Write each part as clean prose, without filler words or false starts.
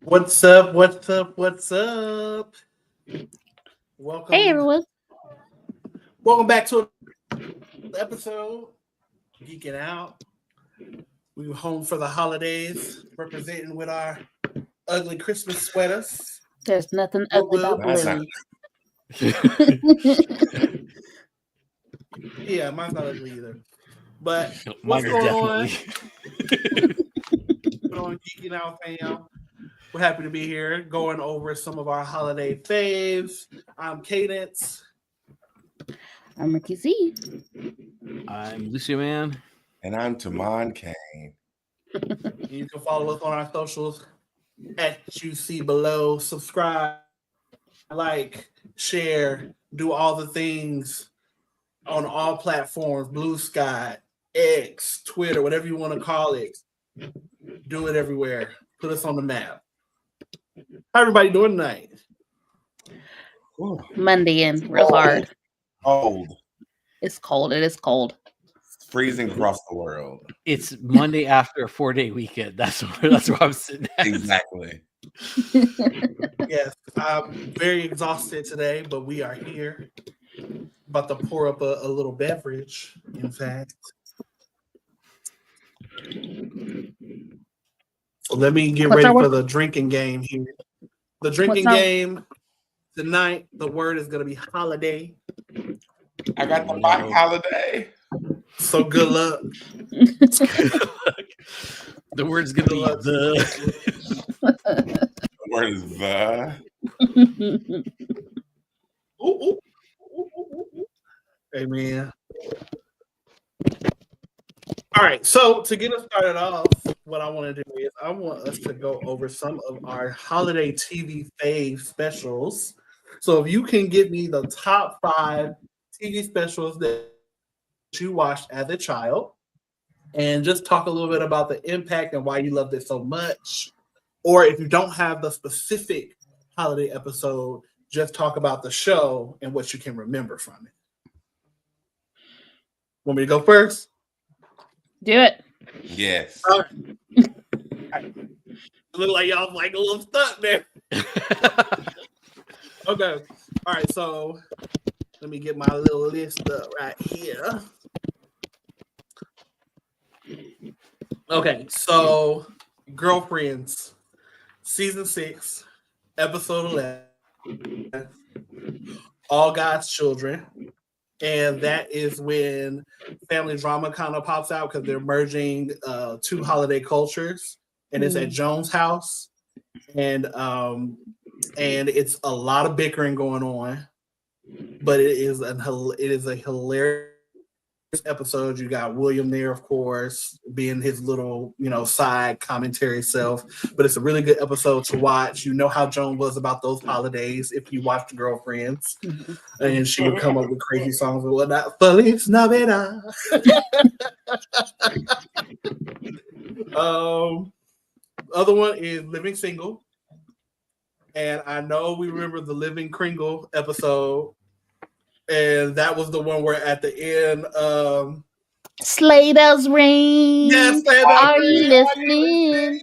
What's up? What's up? What's up? Welcome. Hey everyone. Welcome back to an episode. Geeking out. We were home for the holidays, representing with our ugly Christmas sweaters. There's nothing ugly about blue. Yeah, mine's not ugly either. But what's going on? What's on Geeking Out, fam? We're happy to be here going over some of our holiday faves. I'm Cadence. I'm Ricky Z. I'm Lucio Man. And I'm Taman Kane. You can follow us on our socials at you see below. Subscribe, like, share, do all the things on all platforms. Blue Sky, X, Twitter, whatever you want to call it. Do it everywhere. Put us on the map. How everybody doing tonight? Ooh. Monday in real hard. Cold. It's cold. It is cold. It's freezing across the world. It's Monday after a 4-day weekend. That's where I'm sitting at. Exactly. Yes, I'm very exhausted today, but we are here. About to pour up a little beverage, in fact. So let me get ready for the drinking game here. The drinking game tonight, the word is going to be holiday. I got the bike holiday. So good luck. The word's going to be The word is the. Ooh. Amen. All right, so to get us started off, what I want to do is I want us to go over some of our holiday TV fave specials. So if you can give me the top 5 TV specials that you watched as a child, and just talk a little bit about the impact and why you loved it so much. Or if you don't have the specific holiday episode, just talk about the show and what you can remember from it. Want me to go first? Do it. Yes. All right. Look like y'all like a little stuck there. Okay. All right. So let me get my little list up right here. Okay. So Girlfriends, season 6, episode 11, All God's Children. And that is when family drama kind of pops out because they're merging 2 holiday cultures, and it's at Joan's house, and it's a lot of bickering going on, but it is a hilarious episode. You got William there, of course, being his little side commentary self, but it's a really good episode to watch. You know how Joan was about those holidays if you watched Girlfriends, and she would come up with crazy songs and whatnot. Feliz Navidad. Other one is Living Single, and I know we remember the Living Kringle episode. And that was the one where at the end, sleigh bells ring. Yes, are you listening?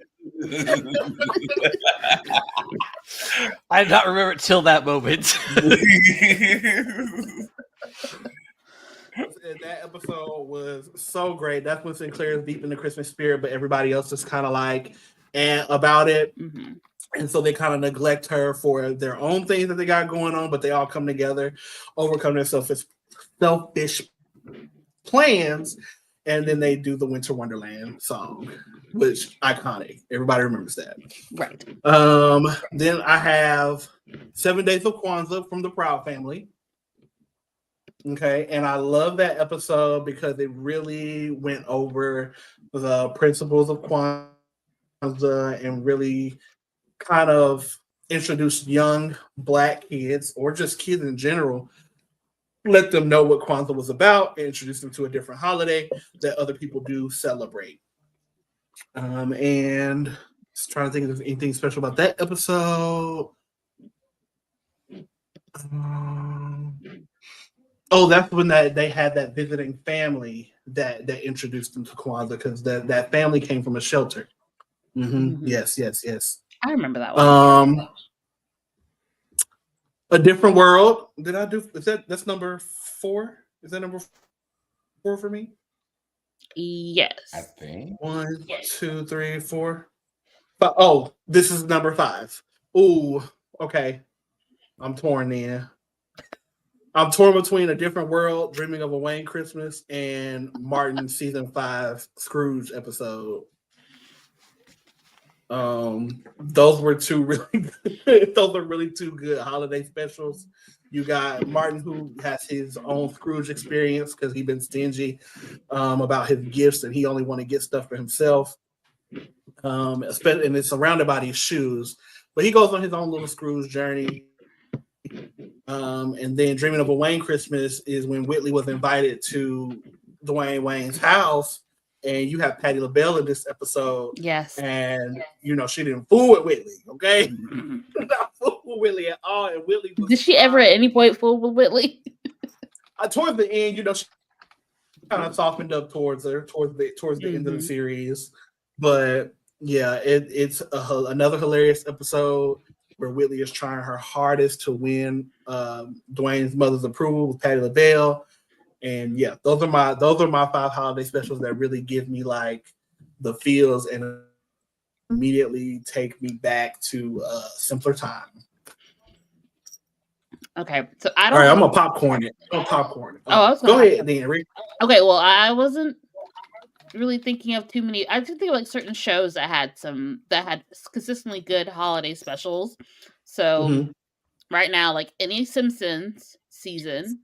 I did not remember it till that moment. And that episode was so great. That's when Sinclair is deep in the Christmas spirit, but everybody else is kind of like about it. Mm-hmm. And so they kind of neglect her for their own things that they got going on, but they all come together, overcome their selfish plans, and then they do the Winter Wonderland song, which iconic. Everybody remembers that. Right. Then I have 7 Days of Kwanzaa from the Proud Family. Okay, and I love that episode because it really went over the principles of Kwanzaa and really kind of introduce young Black kids or just kids in general, let them know what Kwanzaa was about, and introduce them to a different holiday that other people do celebrate. And just trying to think if there's anything special about that episode. Oh, that's when they had that visiting family that introduced them to Kwanzaa, because that family came from a shelter. Yes. I remember that one. A Different World. Did I do? That's number 4? Is that number 4 for me? Yes. I think 1, 2, 3, 4. Oh, this is number 5. Ooh, okay. I'm torn then. I'm torn between A Different World, Dreaming of a Wayne Christmas, and Martin season 5 Scrooge episode. Those were two really two good holiday specials. You got Martin, who has his own Scrooge experience because he's been stingy about his gifts, and he only want to get stuff for himself. And it's surrounded by these shoes, but he goes on his own little Scrooge journey. And then Dreaming of a Wayne Christmas is when Whitley was invited to Dwayne Wayne's house, and you have Patti LaBelle in this episode. Yes. And she didn't fool with Whitley, okay? Not fool with Whitley at all. And Whitley was Did she ever at any point fool with Whitley? Towards the end, she kind of softened up towards her towards the end of the series. But yeah, it's another hilarious episode where Whitley is trying her hardest to win Dwayne's mother's approval with Patti LaBelle. And yeah, those are my 5 holiday specials that really give me like the feels and immediately take me back to simpler time. Okay, so I don't. All right, I'm gonna popcorn it. Go ahead, then, Rick. Okay, well, I wasn't really thinking of too many. I just think of like certain shows that had consistently good holiday specials. So right now, like any Simpsons season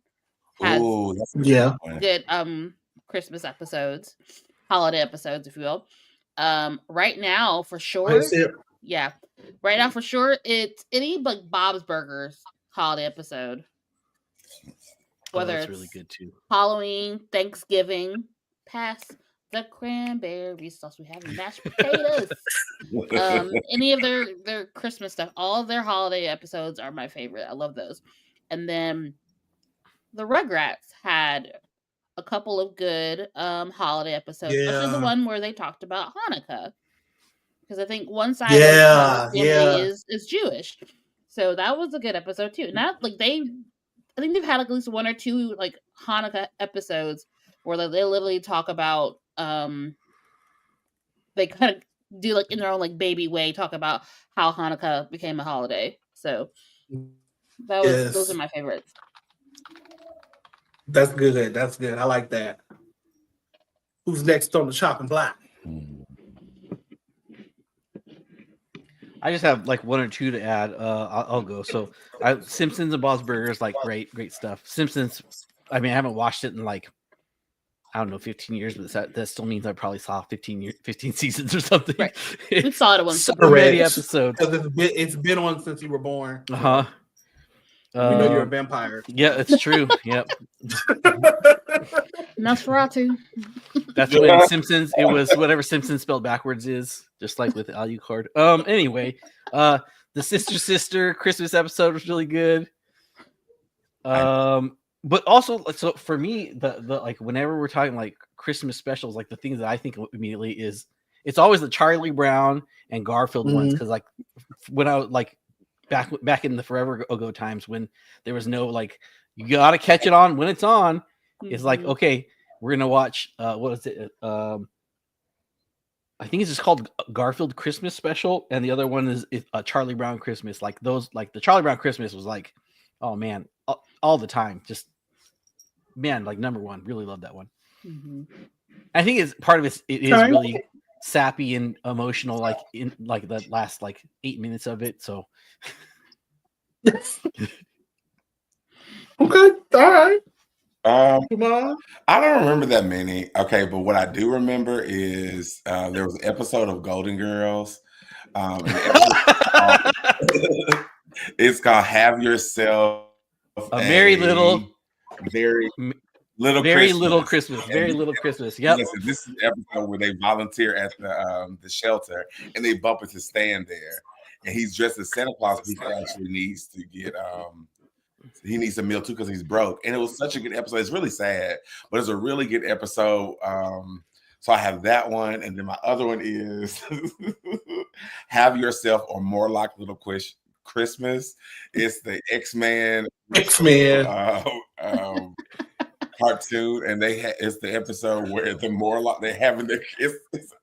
has good Christmas episodes, holiday episodes, if you will. Right now for sure, it's any like Bob's Burgers holiday episode. Whether it's really good too. Halloween, Thanksgiving, pass the cranberry sauce. We have mashed potatoes. Any of their Christmas stuff, all of their holiday episodes are my favorite. I love those. And then the Rugrats had a couple of good holiday episodes, especially the one where they talked about Hanukkah, because I think one side of the family is Jewish, so that was a good episode too. Not like I think they've had like at least 1 or 2 like Hanukkah episodes where they literally talk about they kind of do like in their own like baby way talk about how Hanukkah became a holiday. So those are my favorites. That's good. I like that. Who's next on the chopping block? I just have like 1 or 2 to add. I'll go. So Simpsons and Bob's Burgers, like great stuff. Simpsons, I mean, I haven't watched it in like, I don't know, 15 years, but that still means I probably saw 15 seasons or something. Right. We saw it at one so many episodes. It's been on since you were born. We know you're a vampire. Yeah, it's true. Yep. Nosferatu. That's when Simpsons. It was whatever Simpsons spelled backwards is, just like with Alucard. Anyway, the Sister Christmas episode was really good. But also, so for me, the like whenever we're talking like Christmas specials, like the things that I think of immediately is it's always the Charlie Brown and Garfield ones, because like when I was like back in the forever ago times when there was no like you gotta catch it on when it's on. It's like, okay, we're gonna watch what is it? I think it's just called Garfield Christmas Special, and the other one is Charlie Brown Christmas. Like those, like the Charlie Brown Christmas was like, oh man, all the time, just man, like number one. Really love that one. I think it's part of it is really sappy and emotional, like in like the last like 8 minutes of it. So okay, all right. I don't remember that many. Okay, but what I do remember is there was an episode of Golden Girls And it's called "Have Yourself a Merry Little, Very Little Very Christmas." Little Christmas. Very Little Christmas. Yep. Listen, this is the episode where they volunteer at the shelter and they bump into Stan there, and he's dressed as Santa Claus. He actually needs to get he needs a meal too because he's broke. And it was such a good episode. It's really sad, but it's a really good episode. So I have that one, and then my other one is "Have Yourself or More Like Little Christmas." It's the X-Men cartoon, and it's the episode where the Morlock they're having their it's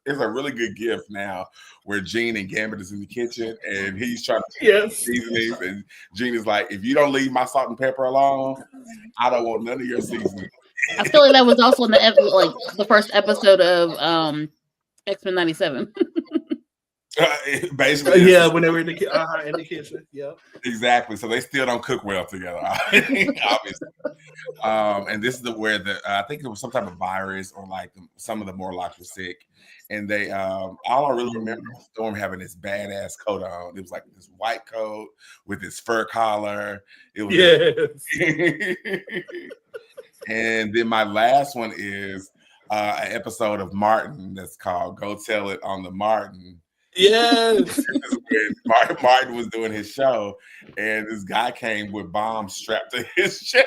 a really good gift now where Gene and Gambit is in the kitchen and he's trying to seasonings, and Gene is like, if you don't leave my salt and pepper alone, I don't want none of your seasoning. I feel like that was also in the first episode of X-Men 97. Basically, when they were in the kitchen. Yeah, exactly. So they still don't cook well together, obviously. And this is where I think it was some type of virus or like some of the Morlocks were sick, and they all I really remember was Storm having this badass coat on. It was like this white coat with this fur collar. It was And then my last one is an episode of Martin that's called "Go Tell It on the Martin." Yes. Martin was doing his show, and this guy came with bombs strapped to his chest,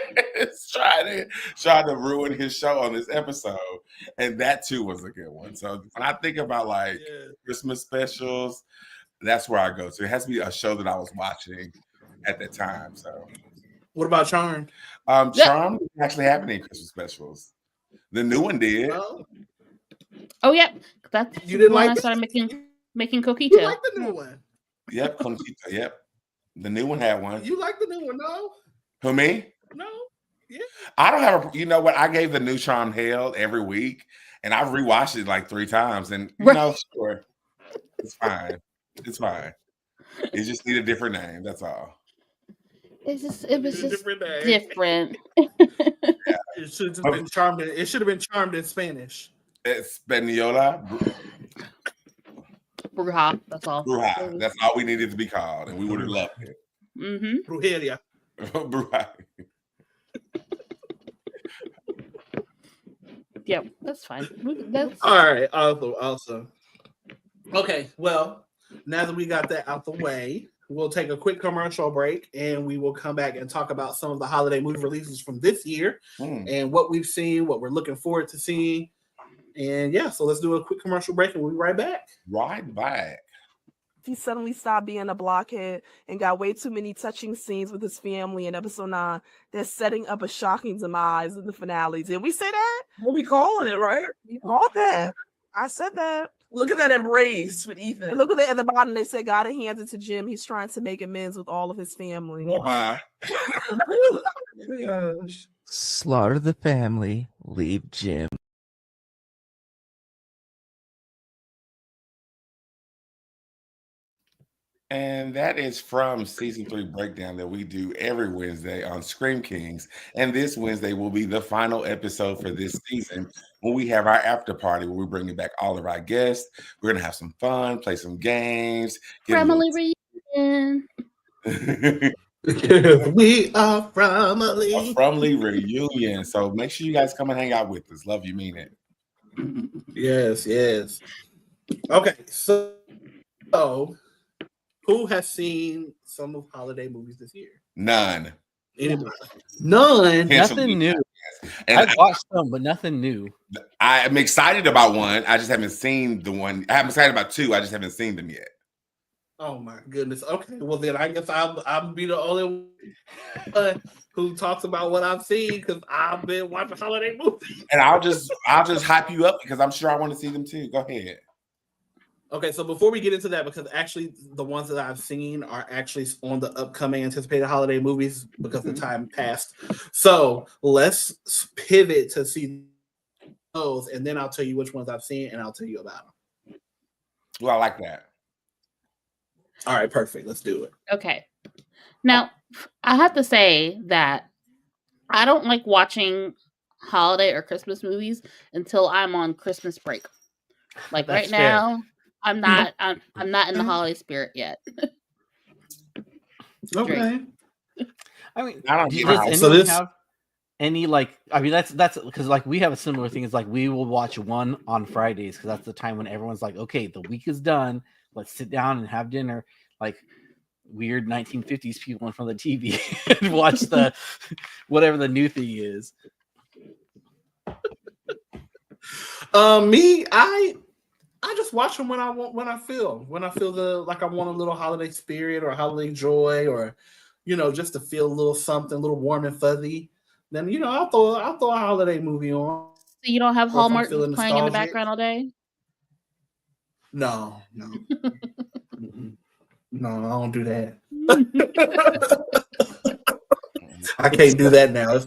trying to ruin his show on this episode. And that too was a good one. So when I think about like Christmas specials, that's where I go to. It has to be a show that I was watching at that time. So what about Charmed? Charmed didn't actually have any Christmas specials. The new one did. Oh yeah, that's you didn't when like I started making Coquito. You like the new one? Yep, Conchita. Yep, the new one had one. You like the new one, no? Who, me? No. Yeah. I don't have a. You know what? I gave the new Charmed hell every week, and I've rewatched it like 3 times, and sure, it's fine. It's fine. It just need a different name. That's all. It was just different. Yeah. It should have been Charmed. It should have been Charmed in Spanish. Española. Bruja. That's all. Bruja. That's all we needed to be called, and we would have loved it. Mm-hmm. Brujeria. Bruja. Yep, that's fine. That's all right. Awesome. Okay, well, now that we got that out the way, we'll take a quick commercial break, and we will come back and talk about some of the holiday movie releases from this year and what we've seen, what we're looking forward to seeing. And yeah, so let's do a quick commercial break, and we'll be right back. Right back. He suddenly stopped being a blockhead and got way too many touching scenes with his family in episode 9. They're setting up a shocking demise in the finale. Did we say that? Well, we calling it, right? We called that. I said that. Look at that embrace with Ethan. And look at that at the bottom. They said God hands it to Jim. He's trying to make amends with all of his family. Why? Slaughter the family. Leave Jim. And that is from season 3 breakdown that we do every Wednesday on Scream Kings. And this Wednesday will be the final episode for this season when we have our after party where we're bringing back all of our guests. We're going to have some fun, play some games. Family reunion. We are family. A family reunion. So make sure you guys come and hang out with us. Love you, mean it. Yes. Okay, so who has seen some of holiday movies this year? None. Anybody? None. Nothing new. And I've watched some, but nothing new. I'm excited about one. I just haven't seen the one. I'm excited about 2. I just haven't seen them yet. Oh my goodness. Okay, well then I guess I'll be the only one who talks about what I've seen because I've been watching holiday movies. And I'll just hype you up because I'm sure I want to see them too. Go ahead. Okay, so before we get into that, because actually the ones that I've seen are actually on the upcoming anticipated holiday movies because the time passed. So let's pivot to see those, and then I'll tell you which ones I've seen, and I'll tell you about them. Well, I like that. All right, perfect. Let's do it. Okay. Now, I have to say that I don't like watching holiday or Christmas movies until I'm on Christmas break. Like right now, I'm not. I'm not in the holiday spirit yet. Okay. I mean, I don't get does how- So anyone this- have any like? I mean, that's because like we have a similar thing. It's like we will watch one on Fridays because that's the time when everyone's like, okay, the week is done. Let's sit down and have dinner. Like weird 1950s people in front of the TV and watch the whatever the new thing is. Me, I just watch them when I want, when I feel the like I want a little holiday spirit or holiday joy, or just to feel a little something, a little warm and fuzzy. Then I'll throw a holiday movie on. So you don't have Or if I'm Hallmark feeling playing in the nostalgic. background all day? No. Mm-mm. No, I don't do that. I can't do that now.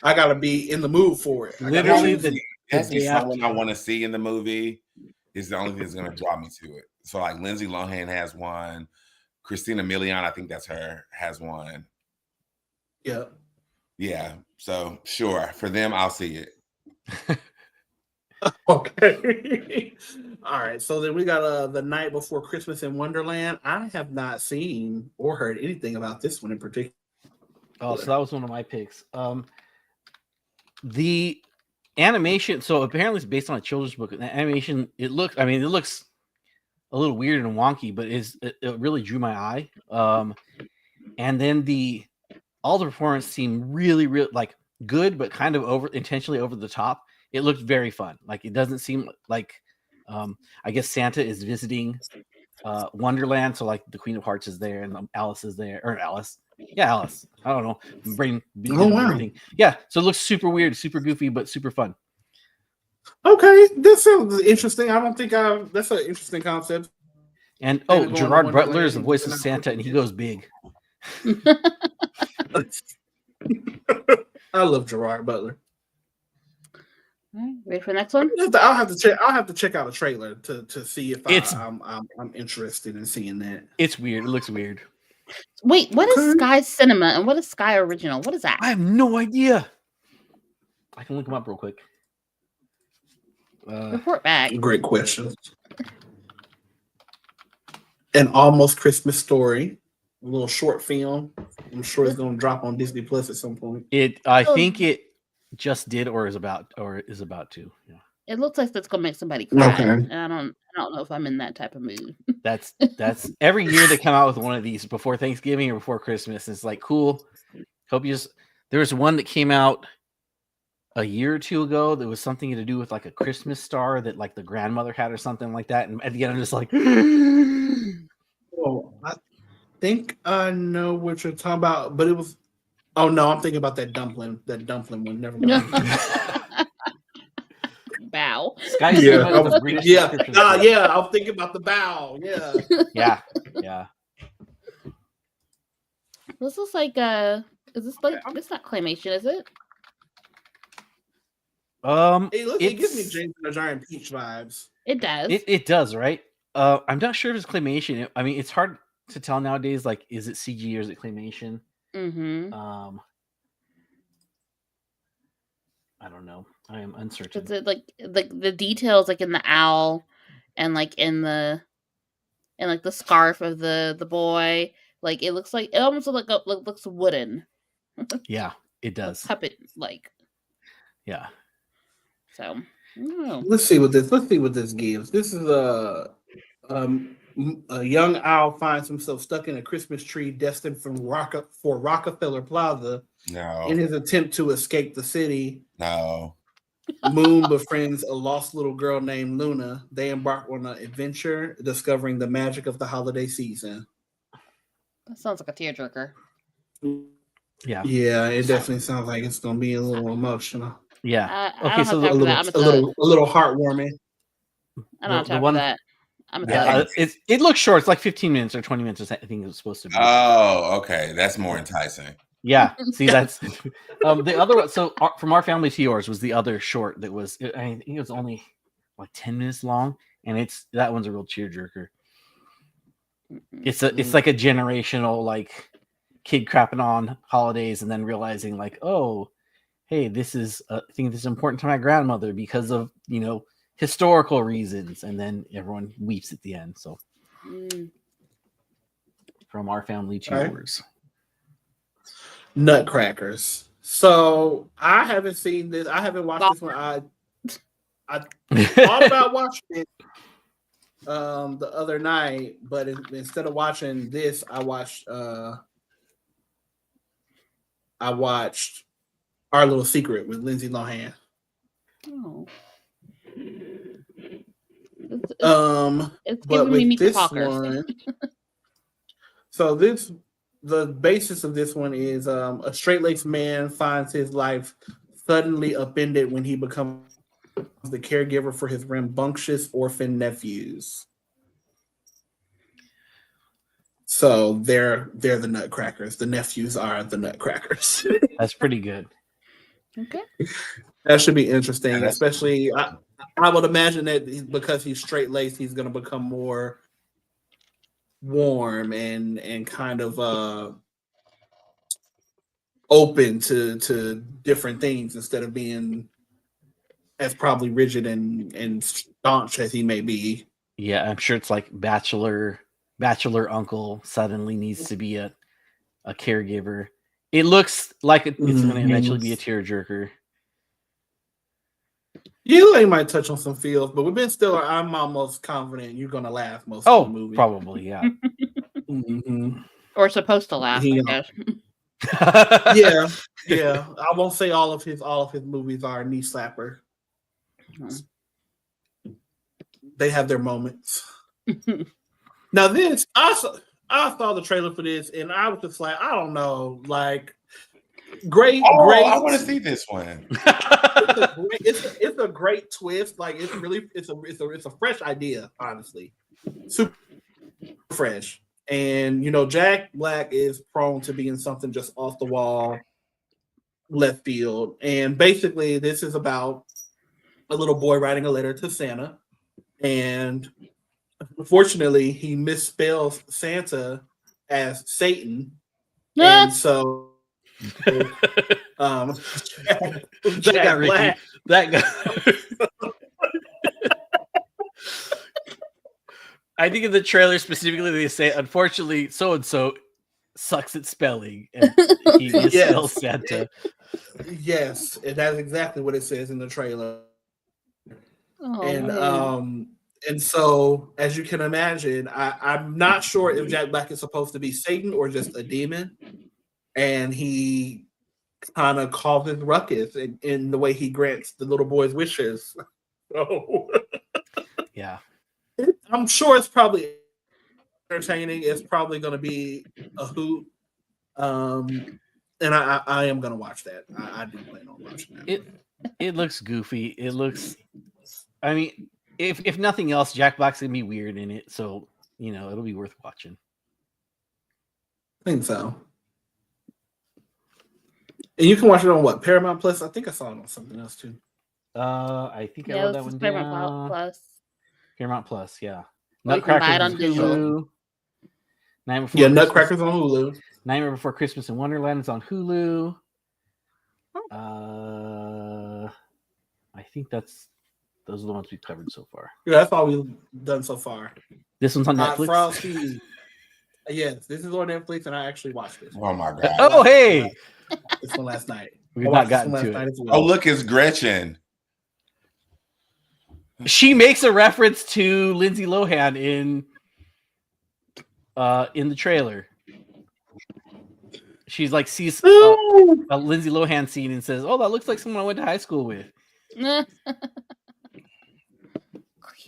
I gotta be in the mood for it. Literally It has to be day after. someone I want to see in the movie. Is the only thing that's going to draw me to it. So like Lindsay Lohan has one. Christina Milian, I think that's her, has one. Yeah. Yeah. So sure, for them, I'll see it. Okay. All right. So then we got The Night Before Christmas in Wonderland. I have not seen or heard anything about this one in particular. Oh, so that was one of my picks. The animation. So apparently, it's based on a children's book. The animation. It looks a little weird and wonky, but it really drew my eye. And then all the performance seemed really like good, but kind of intentionally over the top. It looked very fun. Like it doesn't seem like I guess Santa is visiting Wonderland, so like the Queen of Hearts is there and Alice is there, or Alice. Yeah, Alice. I don't know. Brain. Oh, wow. Everything. Yeah. So it looks super weird, super goofy, but super fun. Okay, this sounds interesting. I don't think that's an interesting concept. And Maybe going to Gerard Butler is the Wonderland voice and of not Santa, and he goes big. I love Gerard Butler. All right, ready for the next one? I'll have to check out a trailer to see if It's- I'm interested in seeing that. It's weird. It looks weird. Wait, what is Okay. Sky Cinema and what is Sky Original? What is that? I have no idea. I can look them up real quick. Report back. Great question. An Almost Christmas Story, a little short film. I'm sure it's going to drop on Disney Plus at some point. I think it just did or is about to. Yeah. It looks like that's gonna make somebody cry. Okay. And I don't know if I'm in that type of mood. That's every year they come out with one of these before Thanksgiving or before Christmas. It's like cool. Hope you just. There was one that came out a year or two ago that was something to do with like a Christmas star that like the grandmother had or something like that. And at the end, I'm just like, Oh, I think I know what you're talking about, but it was. Oh no, I'm thinking about that dumpling one. Never mind. Bow. Sky Yeah, Cinema I is was- a British yeah, subscription service. yeah. I'm thinking about the bow. Yeah. Yeah. This looks like is this like it's not claymation, is it? It gives me It's- James and the Giant Peach vibes. It does. It does, right? I'm not sure if it's claymation. I mean, it's hard to tell nowadays. Like, is it CG or is it claymation? Mm-hmm. I don't know. I am uncertain. Is it like the details like in the owl and like in the scarf of the boy? Like it looks like it almost looks wooden. Yeah, it does. Puppet like. Yeah. So I don't know. Let's see what this gives. This is a young owl finds himself stuck in a Christmas tree destined for Rockefeller Plaza. No. In his attempt to escape the city, No. Moon befriends a lost little girl named Luna. They embark on an adventure discovering the magic of the holiday season. That sounds like a tearjerker. Yeah. Yeah, it definitely sounds like it's gonna be a little emotional, Yeah. I Okay, don't so have the, time for that. a little heartwarming. I don't have the time one- for that. I'm a Yeah. thug. it looks short. It's like 15 minutes or 20 minutes. I think it's supposed to be. Oh, okay. That's more enticing. Yeah. See, that's the other one. So From Our Family to Yours was the other short that was. I think it was only like 10 minutes long, and that one's a real tearjerker. It's like a generational like kid crapping on holidays and then realizing like, oh, hey, this is a thing that's important to my grandmother because of historical reasons, and then everyone weeps at the end. So from our family to yours. Nutcrackers. So I haven't seen this. I haven't watched this one. I thought about watching it the other night, but instead of watching this, I watched Our Little Secret with Lindsay Lohan. Oh. It's but with me this one, so the basis of this one is a straight-laced man finds his life suddenly upended when he becomes the caregiver for his rambunctious orphan nephews. So they're the Nutcrackers. The nephews are the Nutcrackers. That's pretty good. Okay. That should be interesting, especially I would imagine that because he's straight-laced, he's going to become more warm and kind of open to different things instead of being as probably rigid and staunch as he may be. Yeah, I'm sure it's like bachelor uncle suddenly needs to be a caregiver. It looks like it's going to eventually be a tearjerker. You might touch on some feels, but with Ben Stiller, I'm almost confident you're going to laugh most of the movie. Probably, yeah. Or supposed to laugh, I guess. Yeah. I won't say all of his movies are knee slapper. They have their moments. Now this, I saw the trailer for this, and I was just like, I don't know, like great. I want to see this one. It's a great twist. Like it's a fresh idea, honestly, super fresh. And Jack Black is prone to being something just off the wall, left field. And basically, this is about a little boy writing a letter to Santa, and unfortunately, he misspells Santa as Satan, and so Jack Black. That guy. I think in the trailer specifically, they say, unfortunately, so and so sucks at spelling, and he misspells Santa. Yes, and that's exactly what it says in the trailer. And so, as you can imagine, I'm not sure if Jack Black is supposed to be Satan or just a demon, and he kind of causes ruckus in the way he grants the little boy's wishes. So, yeah, I'm sure it's probably entertaining. It's probably going to be a hoot, and I am going to watch that. I do plan on watching that. It looks goofy. It looks. I mean, if nothing else, Jack Black's gonna be weird in it, so it'll be worth watching. I think so. And you can watch it on what? Paramount Plus? I think I saw it on something else too. I think I wrote that one down. Paramount Plus. Paramount Plus, yeah. Nutcrackers on Hulu. Nutcrackers on Hulu. Nightmare Before Christmas in Wonderland is on Hulu. I think those are the ones we've covered so far. Yeah, that's all we've done so far. This one's on Netflix. Frosty. Yes, this is on Netflix, and I actually watched this. Oh my god! Oh hey, this one last night. We've not gotten to it. Well. Oh look, it's Gretchen. She makes a reference to Lindsay Lohan in the trailer. She's like sees a Lindsay Lohan scene and says, "Oh, that looks like someone I went to high school with."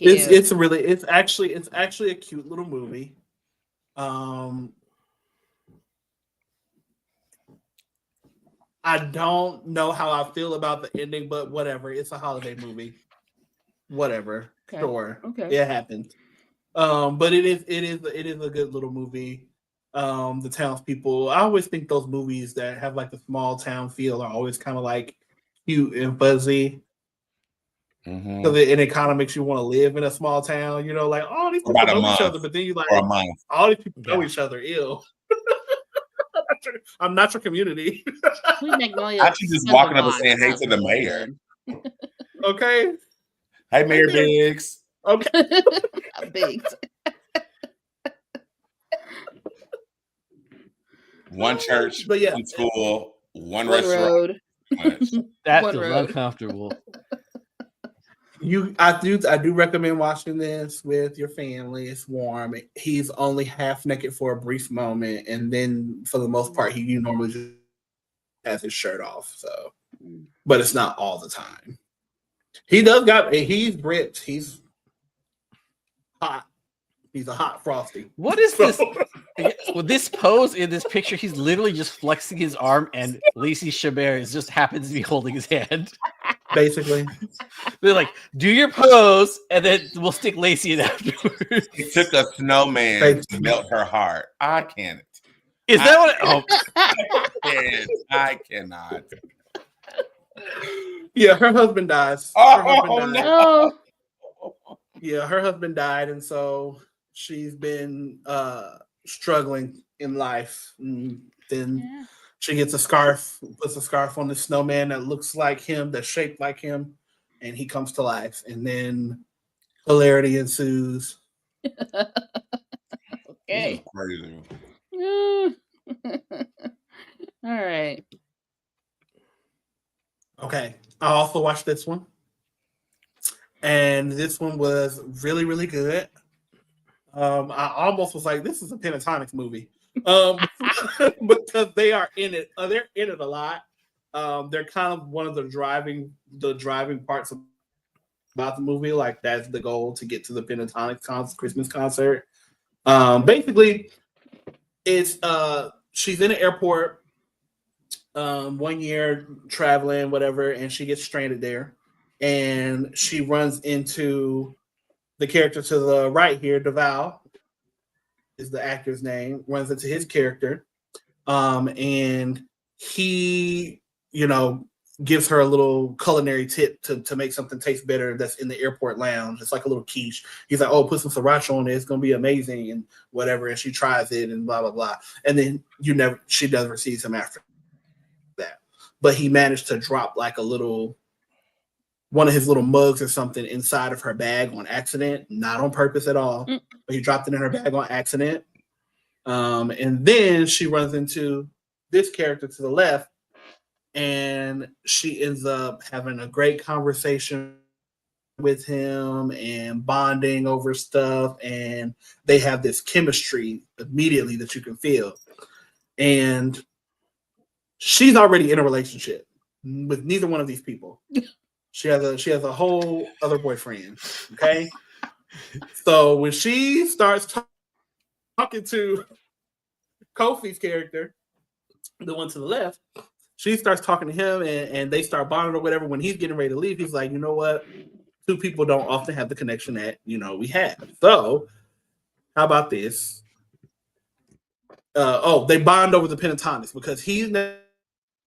It's actually a cute little movie. I don't know how I feel about the ending, but whatever. It's a holiday movie. Whatever. Okay. Sure. Okay. It happened. But it is a good little movie. The townspeople. I always think those movies that have like the small town feel are always kind of like cute and fuzzy. Because it kind of makes you want to live in a small town, like all these people know each other, but then you like all these people know each other. Ew. I'm not your community. Sweet Magnolia. How you just walking up and saying hey to the mayor? Okay. Hey, Mayor Biggs. Okay. Big. One church, But yeah. one school, one One restaurant. road. lunch. That One feels road. uncomfortable. I do recommend watching this with your family. It's warm. He's only half naked for a brief moment, and then for the most part, he normally just has his shirt off. So, but it's not all the time. He's ripped. He's hot. He's a hot frosty. What is this? With this pose in this picture, he's literally just flexing his arm, and Lacey Chabert just happens to be holding his hand. Basically, They're like, "Do your pose, and then we'll stick Lacey in afterwards." It took a snowman to melt her heart. I can't. Is that what? I cannot. yeah. Her husband dies. Oh, Her husband died. Oh, Yeah, her husband died, and so she's been struggling in life. And then yeah. she gets a scarf, puts a scarf on the snowman that looks like him, that's shaped like him, and he comes to life. And then hilarity ensues. Okay. Crazy. All right. Okay, I also watched this one, and this one was really, really good. I almost was like, "This is a Pentatonics movie," because they are in it. They're in it a lot. They're kind of one of the driving parts about the movie. Like that's the goal to get to the Pentatonics Christmas concert. Basically, it's she's in an airport. 1 year traveling, whatever, and she gets stranded there, and she runs into the character to the right here, Deval is the actor's name, runs into his character, and he, gives her a little culinary tip to make something taste better that's in the airport lounge. It's like a little quiche. He's like, "Oh, put some sriracha on it. It's gonna be amazing," and whatever. And she tries it and blah blah blah. And then she never sees him after that. But he managed to drop like one of his little mugs or something inside of her bag on accident, not on purpose at all. But he dropped it in her bag on accident. And then she runs into this character to the left, and she ends up having a great conversation with him and bonding over stuff. And they have this chemistry immediately that you can feel. And she's already in a relationship with neither one of these people. She has a whole other boyfriend. Okay. So when she starts talking to Kofi's character, the one to the left, she starts talking to him and they start bonding or whatever. When he's getting ready to leave, he's like, "You know what? Two people don't often have the connection that, we have. So how about this? They bond over the Pentatonics because he's never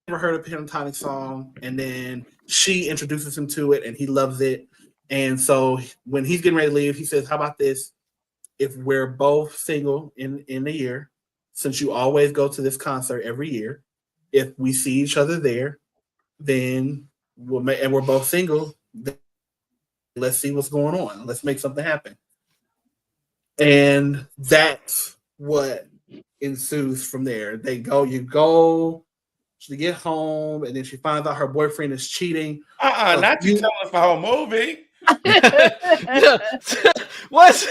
heard a Pentatonic song, and then she introduces him to it and he loves it. And so when he's getting ready to leave, he says, "How about this? If we're both single in a year, since you always go to this concert every year, if we see each other there, then and we're both single, then let's see what's going on. Let's make something happen." And that's what ensues from there. She get home, and then she finds out her boyfriend is cheating. Not you telling us the whole movie. What?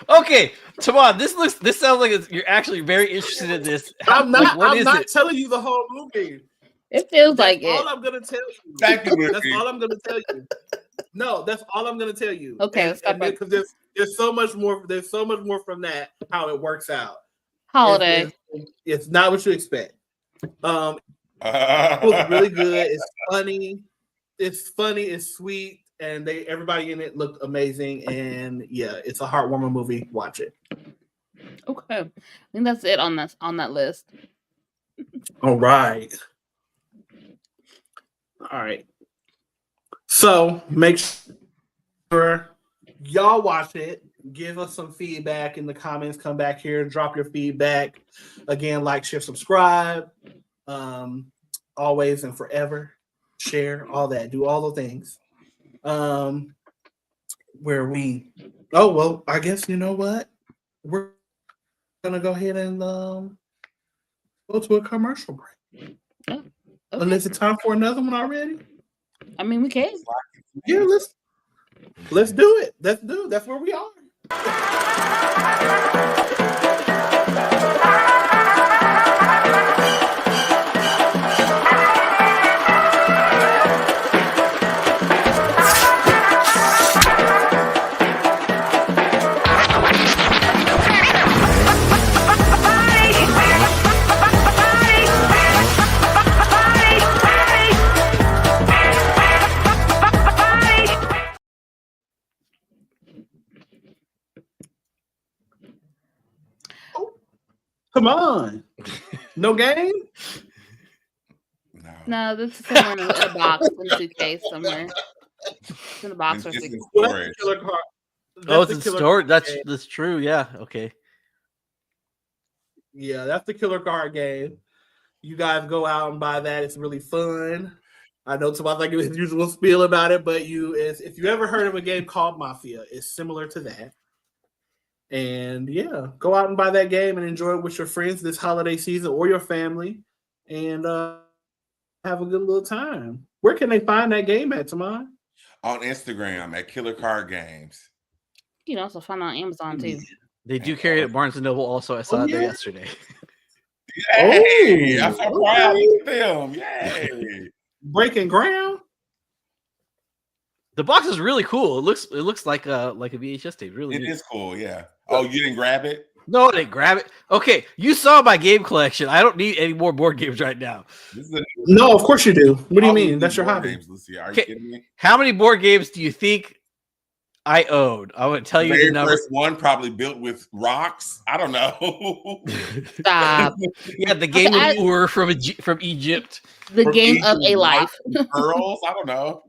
Okay, come on. This sounds like you're actually very interested in this. I'm not. What I'm is not it? telling you the whole movie. It feels That's like it. all I'm gonna tell you. Thank you, That's all I'm gonna tell you. No, that's all I'm gonna tell you. Okay, let's stop because there's so much more. There's so much more from that. How it works out. Holiday. It's not what you expect. It was really good. It's funny. It's sweet, and everybody in it looked amazing. And yeah, it's a heartwarming movie. Watch it. Okay, I think that's it on that list. All right. So make sure y'all watch it. Give us some feedback in the comments. Come back here and drop your feedback. Again, like, share, subscribe. Always and forever. Share all that. Do all the things. where we. Oh well, I guess you know what we're gonna go ahead and go to a commercial break. Okay. Unless it's time for another one already. I mean, we can. Yeah, let's do it. Let's do it. That's where we are. Come on. No game? No. No, this is somewhere in a box, in a suitcase somewhere. It's in a box or It's suitcase. in Well, that's the storage. killer card. Oh, That's it's in the killer storage. card That's game. that's true. Yeah. Okay. Yeah, that's the killer card game. You guys go out and buy that. It's really fun. I know Tomas like his usual spiel about it, but if you ever heard of a game called Mafia, it's similar to that. And yeah, go out and buy that game and enjoy it with your friends this holiday season or your family, and have a good little time. Where can they find that game at, Tomas? On Instagram at Killer Card Games. You can also find it on Amazon too. They do carry it at Barnes and Noble. Also, I saw it there yeah? yesterday. Yay! I'm so Oh, proud okay. of them. Yay! Breaking ground. The box is really cool. It looks like a VHS tape. Really, It neat. is cool, yeah. Oh, you didn't grab it? No, they grab it. Okay, you saw my game collection. I don't need any more board games right now. This is a No, of course you do. What do you all mean? these That's your board hobby. games, Lucy. Are you Okay. kidding me? How many board games do you think I owned? I would tell The you the very number. first one probably built with rocks. I don't know. Stop. Yeah, the game Okay, of Ur from Egypt. The From game of Egypt, a life. rocks and pearls. I don't know.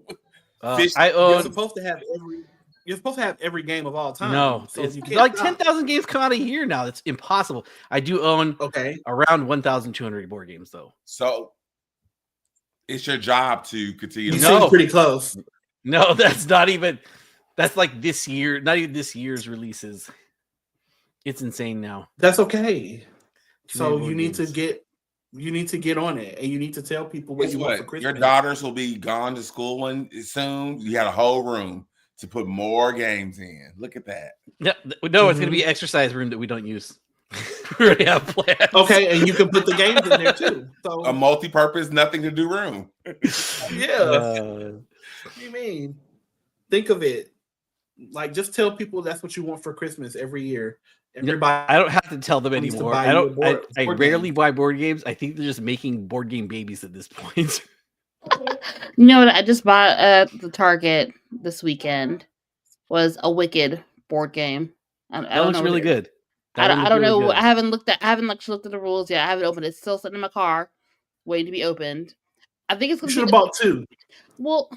Fish- I You're own supposed to have every game of all time. no. so It's you can't like stop. 10,000 games come out a year now. That's impossible. I do own Okay. around 1,200 board games though. So it's your job to continue You to No. seem pretty close. No, that's not even. That's like this year. Not even this year's releases. It's insane now. That's okay. Too many So board you need games. to get on it, and you need to tell people what Guess you want for what? Christmas. Your daughters will be gone to school soon. You had a whole room to put more games in. Look at that. No, it's going to be an exercise room that we don't use. We already have plans. Okay, and you can put the games in there too. So A multi-purpose, nothing to do room. yeah, what do you mean? Think of it like just tell people that's what you want for Christmas every year. Everybody, I don't have to tell them needs to anymore. buy I you a don't. board rarely game. buy board games. I think they're just making board game babies at this point. You know what I just bought at the Target this weekend was a Wicked board game. I That don't looks know really what it- good. I don't really know. good. I haven't looked at the rules yet. I haven't opened it. It's still sitting in my car, waiting to be opened. I think it's You gonna should be have bought two. well,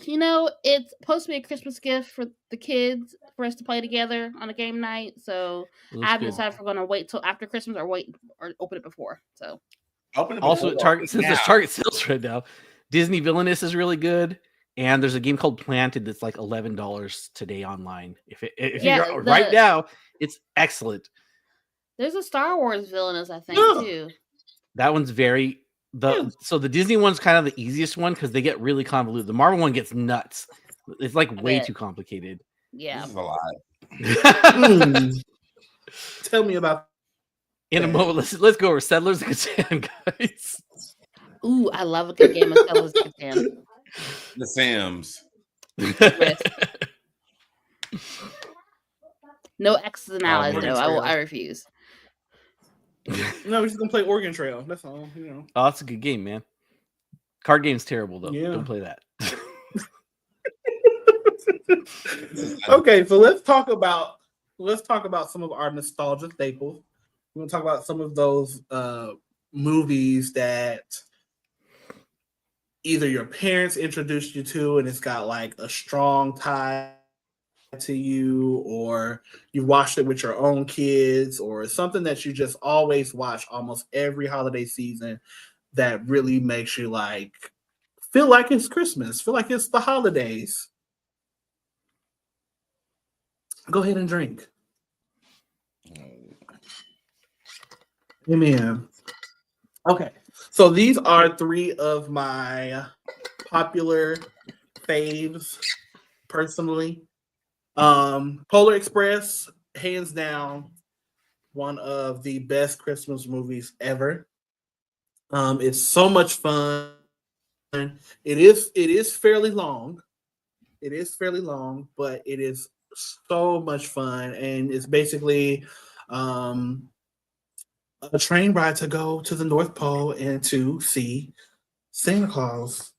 it's supposed to be a Christmas gift for the kids for us to play together on a game night. So Looks I haven't good. decided if we're gonna wait till after Christmas or wait or open it before. So Open it Also, at before. Target, since there's Now. Target sales right now, Disney Villainous is really good, and there's a game called Planted that's like $11 today online. If Yeah, you're right the- now, it's excellent. there's a Star Wars Villainous, I think, Yeah. too. That one's very so the Disney one's kind of the easiest one because they get really convoluted. The Marvel one gets nuts. It's like way bet. too complicated. Yeah. This is a lot. Mm. Tell me about In a moment, let's go over Settlers of Catan, guys. Ooh, I love a good game of Settlers of Catan. The Sims. No X's and allies, Oregon no. Trail. I refuse. No, we're just gonna play Oregon Trail. That's all. Oh, that's a good game, man. Card game's terrible though. Yeah. Don't play that. Okay, so let's talk about some of our nostalgia staples. We're gonna talk about some of those movies that either your parents introduced you to and it's got like a strong tie to you, or you watched it with your own kids, or something that you just always watch almost every holiday season that really makes you like feel like it's Christmas, feel like it's the holidays. Go ahead and drink. Amen. Okay, so these are three of my popular faves personally. Polar Express, hands down, one of the best Christmas movies ever. It's so much fun. It is fairly long. It is fairly long, but it is so much fun, and it's basically um, a train ride to go to the North Pole and to see Santa Claus.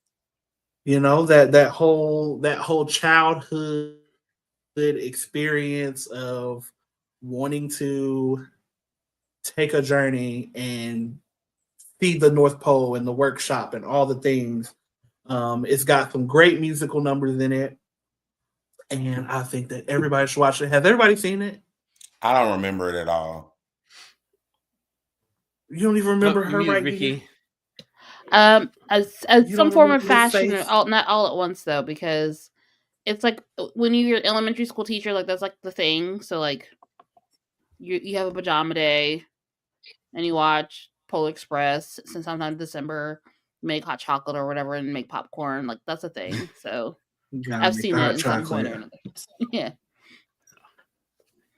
You know that whole childhood experience of wanting to take a journey and see the North Pole and the workshop and all the things. It's got some great musical numbers in it, and I think that everybody should watch it. Has everybody seen it? I don't remember it at all. You don't even remember Oh, her you muted right Ricky. here? As You some don't form of remember this fashion, face? not all at once though, because it's like when you're an elementary school teacher, like that's like the thing. So like you have a pajama day and you watch Polar Express, since sometimes December, make hot chocolate or whatever and make popcorn. Like that's a thing. So You gotta I've make seen the it hot in some point chocolate. or another. Yeah.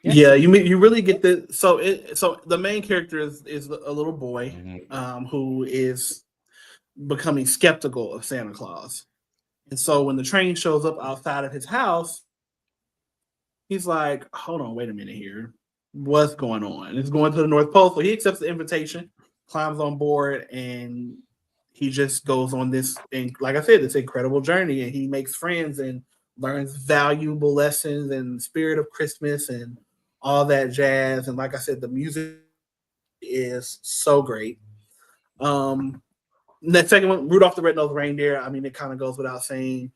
Yes. Yeah, you really get the so the main character is a little boy Mhm. who is becoming skeptical of Santa Claus. And so when the train shows up outside of his house, he's like, hold on, wait a minute here. What's going on? It's going to the North Pole. So he accepts the invitation, climbs on board, and he just goes on this, and like I said, this incredible journey. And he makes friends and learns valuable lessons and spirit of Christmas and all that jazz. And like I said, the music is so great. Um, Next second one, Rudolph the Red-Nosed Reindeer. I mean, it kind of goes without saying.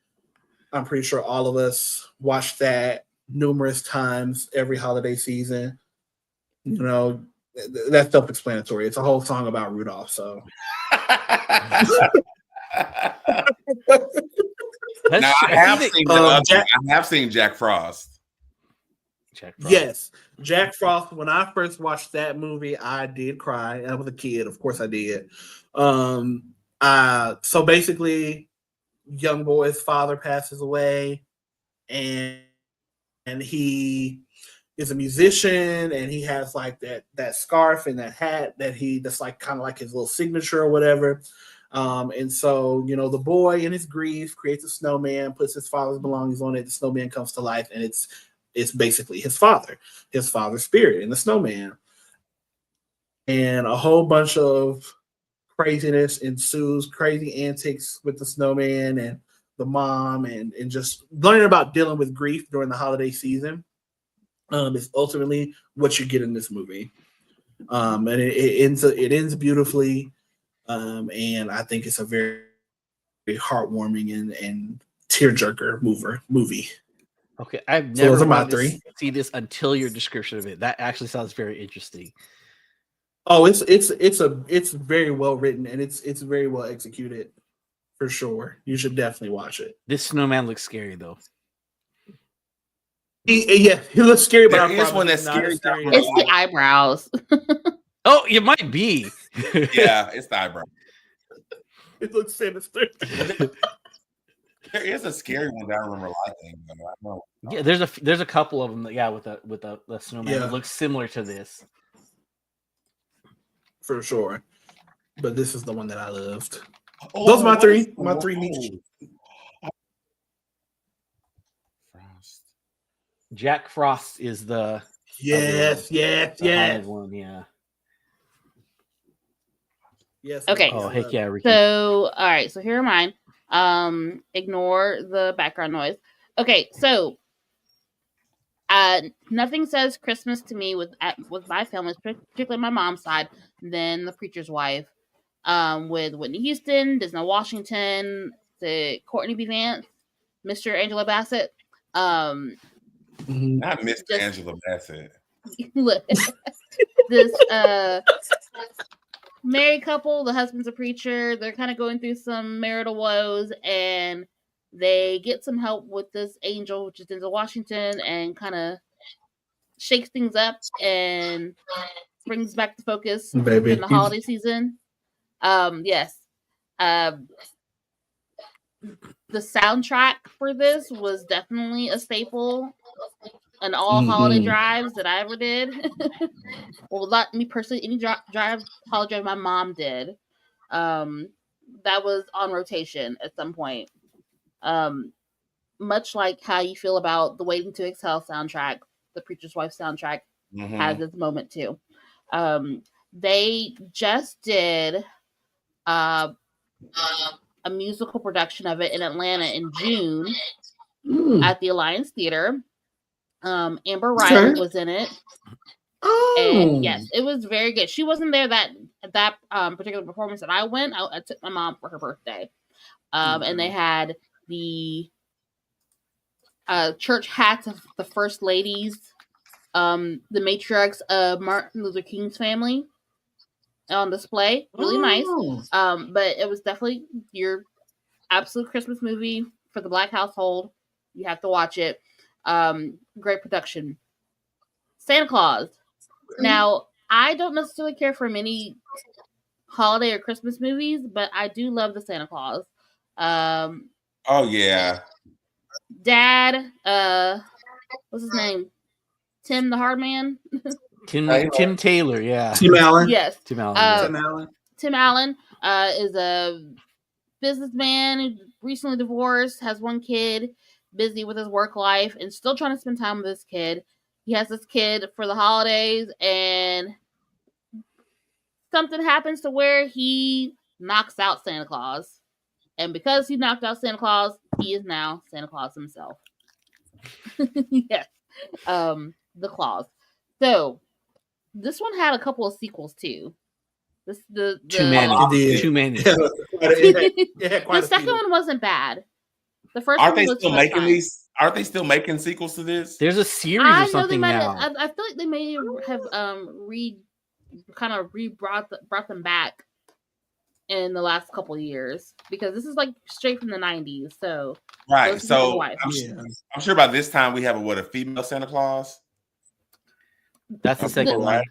I'm pretty sure all of us watched that numerous times every holiday season. You know, that's self-explanatory. It's a whole song about Rudolph. So That's Now true. I have seen the other. Jack, I have seen Jack Frost. Jack Frost. yes, Jack Frost. When I first watched that movie, I did cry. I was a kid, of course I did. So basically, young boy's father passes away, and he is a musician, and he has like that scarf and that hat that's like kind of like his little signature or whatever. And so the boy in his grief creates a snowman, puts his father's belongings on it. The snowman comes to life, and it's basically his father's spirit in the snowman. And a whole bunch of craziness ensues, crazy antics with the snowman and the mom, and just learning about dealing with grief during the holiday season is ultimately what you get in this movie. And it ends beautifully, and I think it's a very, very heartwarming and tearjerker movie. Okay, I've So those never are my wanted to three. see this until your description of it. That actually sounds very interesting. Oh, it's very well written, and it's very well executed for sure. You should definitely watch it. This snowman looks scary though. He looks scary, but There I is promise one he's that's not as scary. scary as It's the eyebrows. Oh, it might be. Yeah, it's the eyebrow. it looks sinister. There is a scary one that I remember liking. I don't know. Yeah, there's a couple of them that, with the snowman that looks similar to this. For sure. But this is the one that I loved. Oh, Those are my what three. is- My three whoa. Frost. Jack Frost is the Yes, haunted yes. one. Yeah. Yes. Okay. Oh heck yeah, Ricky. So, all right. So here are mine. Ignore the background noise. Okay. So, nothing says Christmas to me with my family, particularly my mom's side, than The Preacher's Wife. With Whitney Houston, Disney Washington, the Courtney B. Vance, Mr. Angela Bassett. Not Miss Just- Angela Bassett. Look, this married couple, the husband's a preacher. They're kind of going through some marital woes, and they get some help with this angel, which is Denzel Washington, and kind of shakes things up and brings back the focus Baby. in the holiday season. Yes. The soundtrack for this was definitely a staple in all holiday drives that I ever did. Well, not me personally, any holiday drive my mom did. That was on rotation at some point. Much like how you feel about the Waiting to Exhale soundtrack, the Preacher's Wife soundtrack has its moment too. They just did a musical production of it in Atlanta in June at the Alliance Theater. Amber Riley was in it. And yes, it was very good. She wasn't there that particular performance that I went. I took my mom for her birthday. And they had the church hats of the first ladies, the matriarchs of Martin Luther King's family on display. Really nice. But it was definitely your absolute Christmas movie for the Black household. You have to watch it. Great production. Santa Claus. Now, I don't necessarily care for many holiday or Christmas movies, but I do love the Santa Claus. Oh yeah. Dad, what's his name? Tim the Hard Man? Tim Taylor, yeah. Tim Allen. Yes. Tim Allen. Tim Allen. Tim Allen is a businessman who recently divorced, has one kid, busy with his work life, and still trying to spend time with his kid. He has this kid for the holidays, and something happens to where he knocks out Santa Claus. And because he knocked out Santa Claus, he is now Santa Claus himself. Yes. The Claus. So, this one had a couple of sequels, too. Too many. The second one wasn't bad. The first Aren't one they was still making these? Aren't they still making sequels to this? There's a series or something now. I feel like they may have brought them back in the last couple of years, because this is like straight from the 90s. So right. So I'm sure by this time we have a female Santa Claus. That's the second one.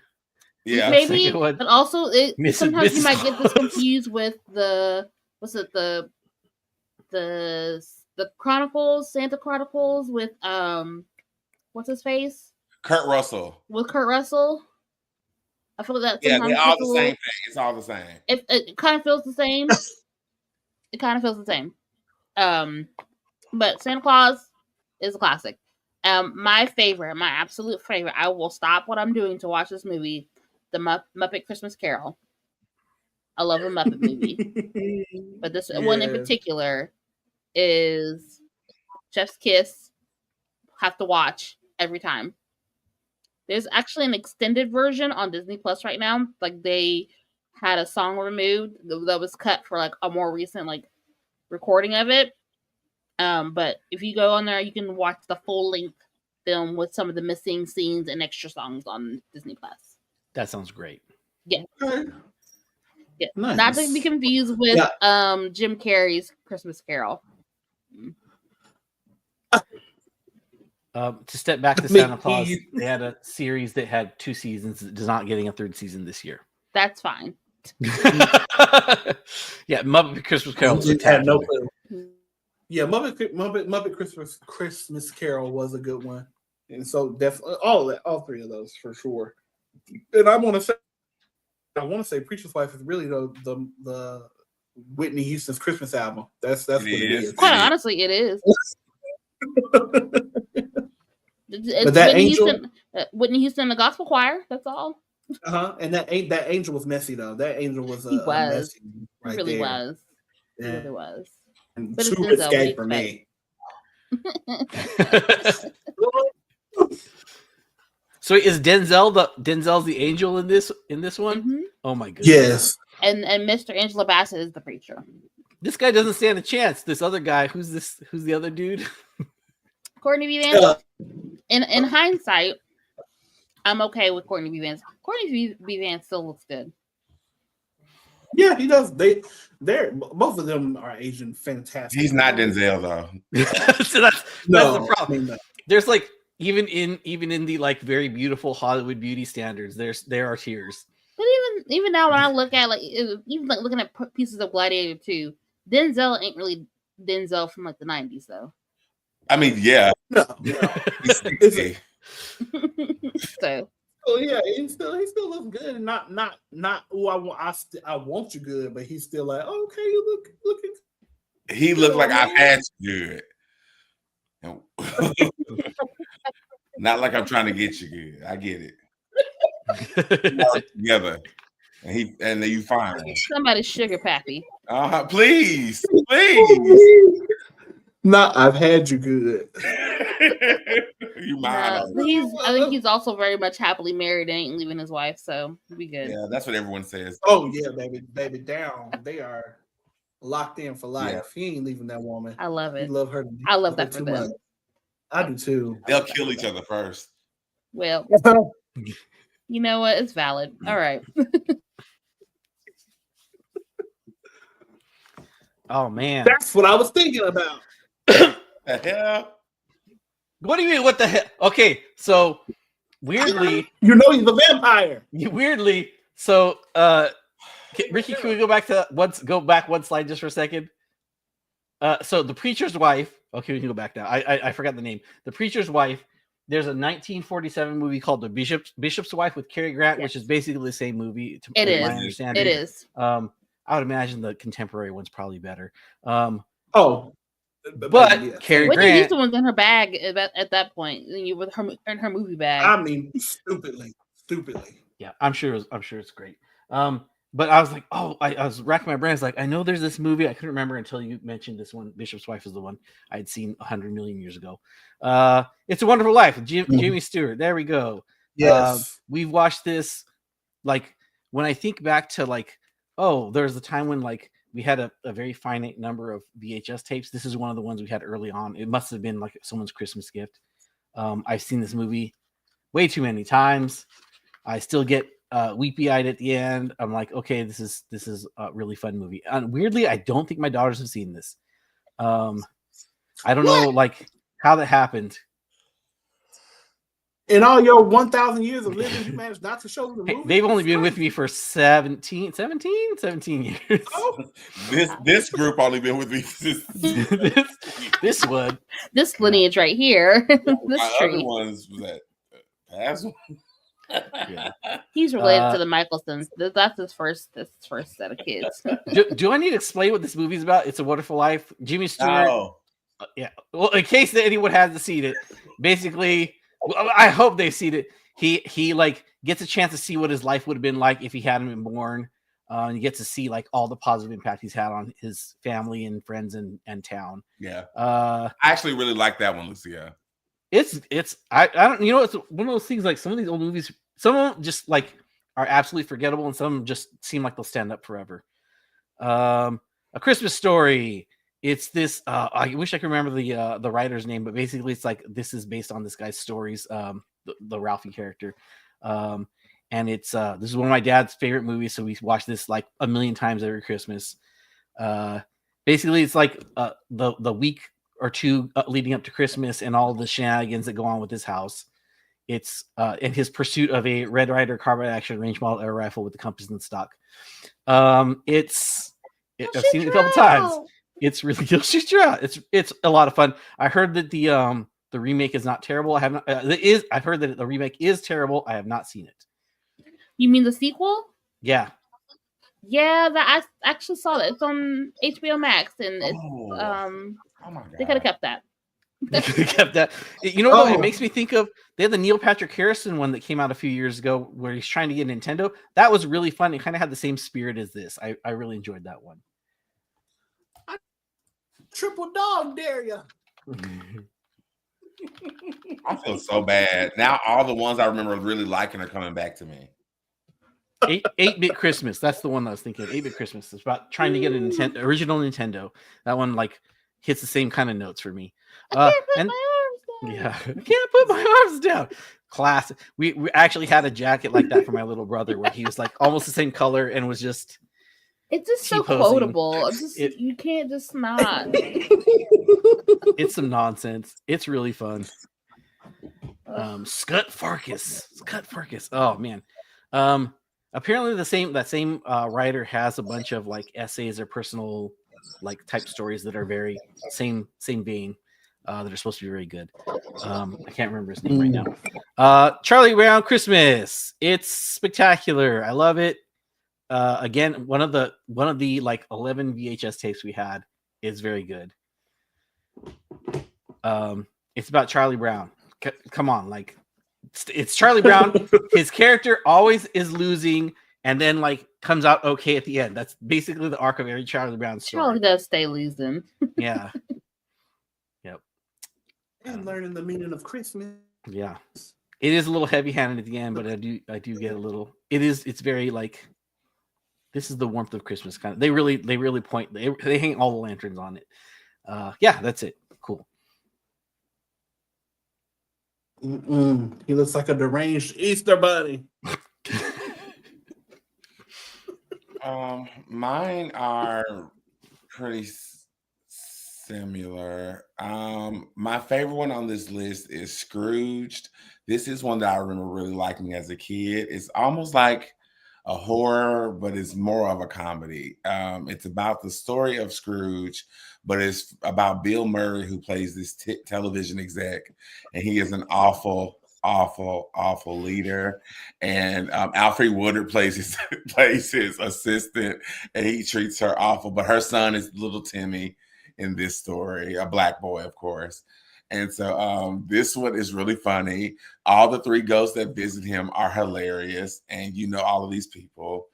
Yeah, maybe, but also sometimes you might get this confused with the Chronicles, Santa Chronicles with what's his face? Kurt Russell. With Kurt Russell. I feel that they're all the same thing. It's all the same. It kind of feels the same. It kind of feels the same. But Santa Claus is a classic. My absolute favorite. I will stop what I'm doing to watch this movie. The Muppet Christmas Carol. I love a Muppet movie, but this one in particular is Chef's Kiss. Have to watch every time. There's actually an extended version on Disney Plus right now. Like, they had a song removed that was cut for like a more recent like recording of it. But if you go on there, you can watch the full length film with some of the missing scenes and extra songs on Disney Plus. That sounds great. Yeah. Yeah. Nice. Not to be confused with Jim Carrey's Christmas Carol. To step back to Santa Claus, they had a series that had 2 seasons. It is not getting a 3rd season this year. That's fine. Yeah, Muppet Christmas Carol. Had no clue. Yeah, Muppet Christmas Carol was a good one, and so definitely all 3 of those for sure. And I want to say Preacher's Wife is really the Whitney Houston's Christmas album. That's what it is. Quite honestly, it is. It's but that Whitney Houston and the Gospel Choir. That's all. And that angel was messy though. That angel was messy. Right, he really there. was. He Yeah. really was. And But too it's risque for me. So is Denzel's the angel in this one? Mm-hmm. Oh my goodness. Yes. And Mr. Angela Bassett is the preacher. This guy doesn't stand a chance. This other guy, who's the other dude? Courtney B. Vance. In hindsight, I'm okay with Courtney B. Vance. Courtney B. Vance still looks good. Yeah, he does. They're both of them are aging fantastic. He's not Denzel though. So that's the problem. There's like even in the like very beautiful Hollywood beauty standards, there are tears. But even now, when I look at even like looking at pieces of Gladiator 2, Denzel ain't really Denzel from like the 90s though. I mean, yeah. No. He's It's 60. So Oh yeah, he still looks good, and not oh I want you good, but he's still like, oh, okay, you looking. He looked like I've had you good. Not like I'm trying to get you good. I get it. Together, and then you find somebody's sugar pappy. Please. Not I've had you good. You mind? I think he's also very much happily married and ain't leaving his wife, so we good. Yeah, that's what everyone says. Oh yeah, baby down. They are locked in for life. Yeah. He ain't leaving that woman. I love it. He love her. I love that for them. Much. I do too. They'll kill each other first. Well, you know what? It's valid. All right. Oh man, that's what I was thinking about. The hell? What do you mean? What the hell? Okay, so weirdly, you know he's a vampire. Weirdly, so Ricky, can we go back one slide just for a second? So the preacher's wife. Okay, we can go back now. I forgot the name. The preacher's wife. There's a 1947 movie called The Bishop's Wife with Cary Grant, which is basically the same movie. It is. My understanding. It is. I would imagine the contemporary one's probably better. But Cary Whitney Grant. Houston was in her bag at that point. With her in her movie bag. I mean, stupidly. Yeah, I'm sure it's great. But I was like, I was racking my brains. Like, I know there's this movie. I couldn't remember until you mentioned this one. Bishop's Wife is the one I had seen 100 million years ago. It's a Wonderful Life with Jimmy Stewart. There we go. Yes. We've watched this. Like, when I think back to like, there's a time when like we had a very finite number of VHS tapes. This is one of the ones we had early on. It must have been like someone's Christmas gift. I've seen this movie way too many times. I still get weepy-eyed at the end. I'm like, okay, this is a really fun movie. And weirdly, I don't think my daughters have seen this. I don't know like how that happened. In all your 1,000 years of living, you managed not to show them the movie. They've only been with me for 17 years. Oh. This group only been with me this one. This lineage right here. This tree. Other ones was that past one. Yeah. He's related to the Michelsons. That's his first set of kids. Do I need to explain what this movie's about? It's a Wonderful Life. Jimmy Stewart. No. Yeah. Well, in case that anyone hasn't seen it, basically, I hope they've seen it. He like gets a chance to see what his life would have been like if he hadn't been born. And he gets to see like all the positive impact he's had on his family and friends and town. Yeah. I actually really like that one, Lucia. I don't, it's one of those things, like some of these old movies, some of them just like are absolutely forgettable and some of them just seem like they'll stand up forever. A Christmas Story. It's this I wish I could remember the writer's name, but basically it's like this is based on this guy's stories, the Ralphie character. And it's this is one of my dad's favorite movies, so we watch this like a million times every Christmas. Basically it's like the week or two leading up to Christmas and all the shenanigans that go on with his house. It's in his pursuit of a Red Ryder carbine action range model air rifle with the compass and stock. I've seen it a couple times. It's really good. It's a lot of fun. I heard that the remake is not terrible. I have not. I've heard that the remake is terrible. I have not seen it. You mean the sequel? Yeah. Yeah, I actually saw that. It's on HBO Max, and it's oh my God. They could have kept that. They could have kept that. You know what? It makes me think of they had the Neil Patrick Harrison one that came out a few years ago where he's trying to get Nintendo. That was really fun. It kind of had the same spirit as this. I really enjoyed that one. Triple dog dare you. I feel so bad. Now all the ones I remember really liking are coming back to me. 8-Bit Christmas. That's the one I was thinking of. 8-Bit Christmas. It's about trying to get an original Nintendo. That one like hits the same kind of notes for me. I can't put my arms down. Classic. We actually had a jacket like that for my little brother where he was like almost the same color and was just it's just so T-posing. quotable. You can't just not. It's some nonsense. It's really fun. Scut Farkus. Oh man. Apparently that same writer has a bunch of like essays or personal like type stories that are very same vein that are supposed to be very good. I can't remember his name right now. Charlie Brown Christmas. It's spectacular. I love it. Again, one of the like 11 VHS tapes we had is very good. It's about Charlie Brown. Come on, like it's Charlie Brown. His character always is losing, and then like comes out okay at the end. That's basically the arc of every Charlie Brown story. Charlie does stay losing. Yeah. Yep. And learning the meaning of Christmas. Yeah. It is a little heavy-handed at the end, but I do get a little. It's very like. This is the warmth of Christmas kind of. They really point. They hang all the lanterns on it. Yeah, that's it. Cool. He looks like a deranged Easter bunny. Mine are pretty similar. My favorite one on this list is Scrooged. This is one that I remember really liking as a kid. It's almost like a horror, but it's more of a comedy. It's about the story of Scrooge, but it's about Bill Murray, who plays this television exec, and he is an awful leader. And Alfred Woodard plays his assistant, and he treats her awful. But her son is little Timmy in this story, a black boy, of course. And so this one is really funny. All the three ghosts that visit him are hilarious. And you know all of these people.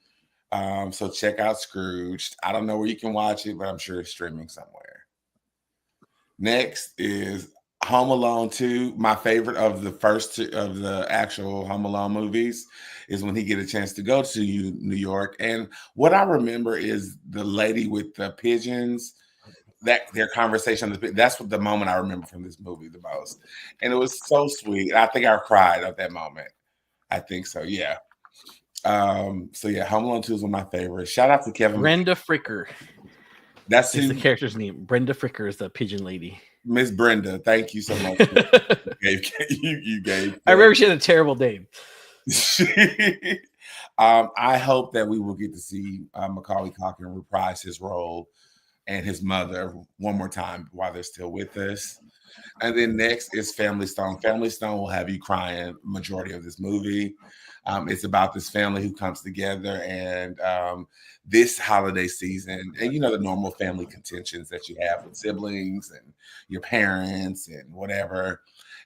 So check out Scrooged. I don't know where you can watch it, but I'm sure it's streaming somewhere. Next is Home Alone 2. My favorite of the first two of the actual Home Alone movies is when he get a chance to go to New York. And what I remember is the lady with the pigeons. That their conversation, that's what the moment I remember from this movie the most. And it was so sweet. I think I cried at that moment. I think so, yeah. So yeah, Home Alone 2 is one of my favorites. Shout out to Kevin. Brenda Fricker. That's the character's name. Brenda Fricker is the pigeon lady. Miss Brenda, thank you so much. you gave. I remember she had a terrible name. I hope that we will get to see Macaulay Culkin reprise his role and his mother one more time while they're still with us. And then next is Family Stone. Family Stone will have you crying majority of this movie. It's about this family who comes together and this holiday season, and you know the normal family contentions that you have with siblings and your parents and whatever.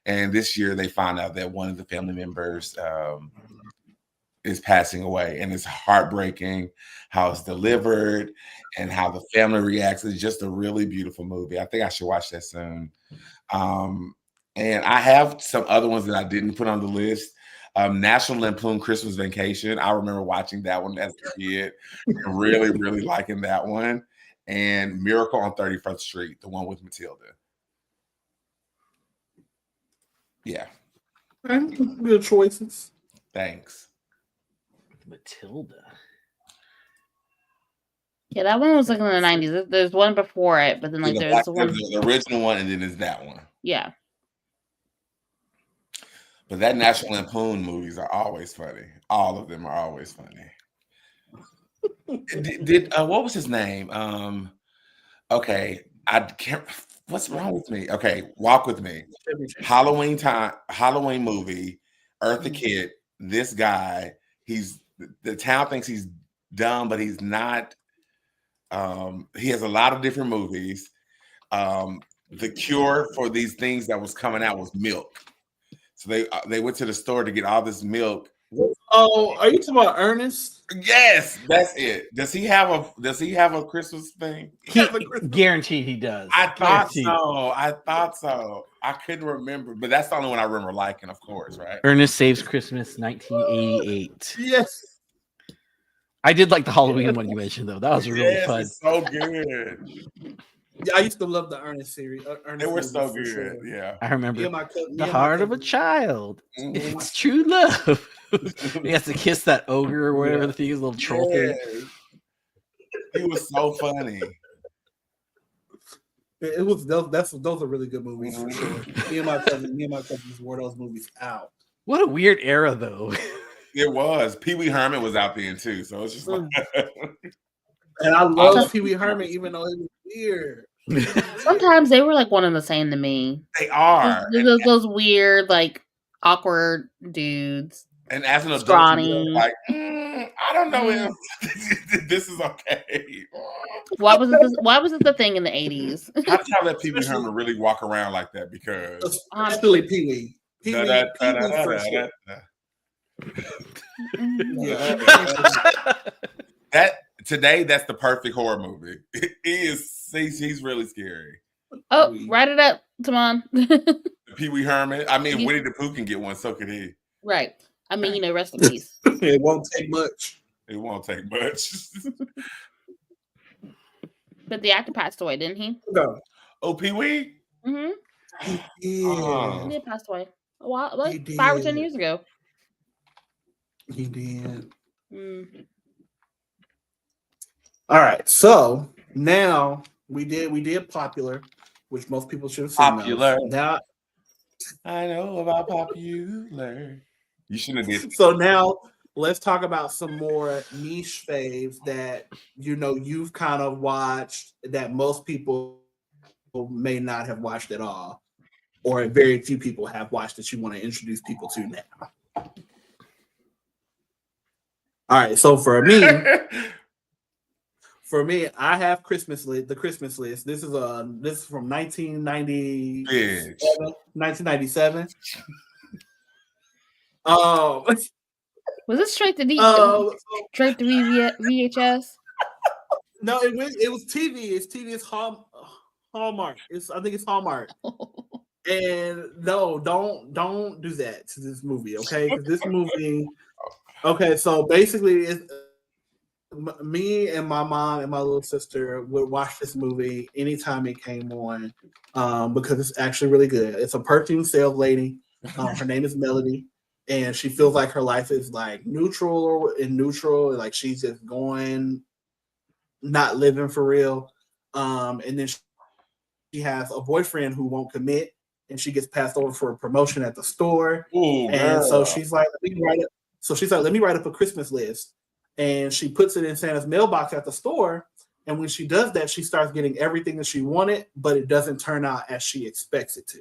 And this year they find out that one of the family members is passing away, and it's heartbreaking how it's delivered and how the family reacts. It's just a really beautiful movie. I think I should watch that soon. And I have some other ones that I didn't put on the list. National Lampoon Christmas Vacation. I remember watching that one as a kid and really, really liking that one. And Miracle on 31st Street, the one with Matilda. Yeah. Good choices. Thanks. Matilda. Yeah, that one was like in the 90s. There's one before it, but then like there's the one. The original one, and then there's that one. Yeah. But that National Lampoon movies are always funny. All of them are always funny. Did what was his name? Okay, I can't. What's wrong with me? Okay, Walk With Me. Halloween movie. Eartha Kitt. This guy. The town thinks he's dumb, but he's not. He has a lot of different movies. The cure for these things that was coming out was milk. So they went to the store to get all this milk. Oh, are you talking about Ernest? Yes, that's it. Does he have a Christmas thing? Guaranteed he does. I thought so. I couldn't remember, but that's the only one I remember liking, of course, right? Ernest Saves Christmas, 1988. Yes. I did like the Halloween one you mentioned, though. That was really fun. It's so good. Yeah, I used to love the Ernest series. They were so good. Sure. Yeah, I remember the heart of a child. Mm-hmm. It's true love. He has to kiss that ogre or whatever the thing is, little troll thing. He was so funny. It was those are really good movies for sure. Me and my cousins wore those movies out. What a weird era, though. It was. Pee Wee Herman was out then too, so it's just like. And I love Pee Wee Herman, even though it was weird. Sometimes they were like one and the same to me. They are. Those weird, like awkward dudes. And as an adult, Scrawny. like, I don't know if this is okay. Why was it the thing in the 80s? How did y'all let Pee Wee Herman really walk around like that? Because especially Pee Wee. Pee Wee for sure. Today, that's the perfect horror movie. He's really scary. Oh, write it up, Timon. Pee Wee Herman. I mean, Winnie the Pooh can get one, so could he. Right. I mean, rest in peace. It won't take much. It won't take much. But the actor passed away, didn't he? No. Oh, Pee Wee? Mm-hmm. Yeah. He passed away a while, like 5 or 10 years ago. He did. All right, so now we did Popular, which most people should have seen. Popular. Now I know about Popular. You shouldn't have did. So now let's talk about some more niche faves that you've kind of watched that most people may not have watched at all, or very few people have watched that you want to introduce people to now. All right, so for me, I have the Christmas list. This is from 1997. Was it straight to VHS? No, it was TV. It's TV. It's Hallmark. I think it's Hallmark. And no, don't do that to this movie, okay? Because this movie. Okay, so basically, it's me and my mom and my little sister would watch this movie anytime it came on, because it's actually really good. It's a perfume sales lady. Her name is Melody, and she feels like her life is like neutral, like she's just going, not living for real. And then she has a boyfriend who won't commit, and she gets passed over for a promotion at the store. Ooh, and so she's like, let me write up a Christmas list. And she puts it in Santa's mailbox at the store. And when she does that, she starts getting everything that she wanted, but it doesn't turn out as she expects it to.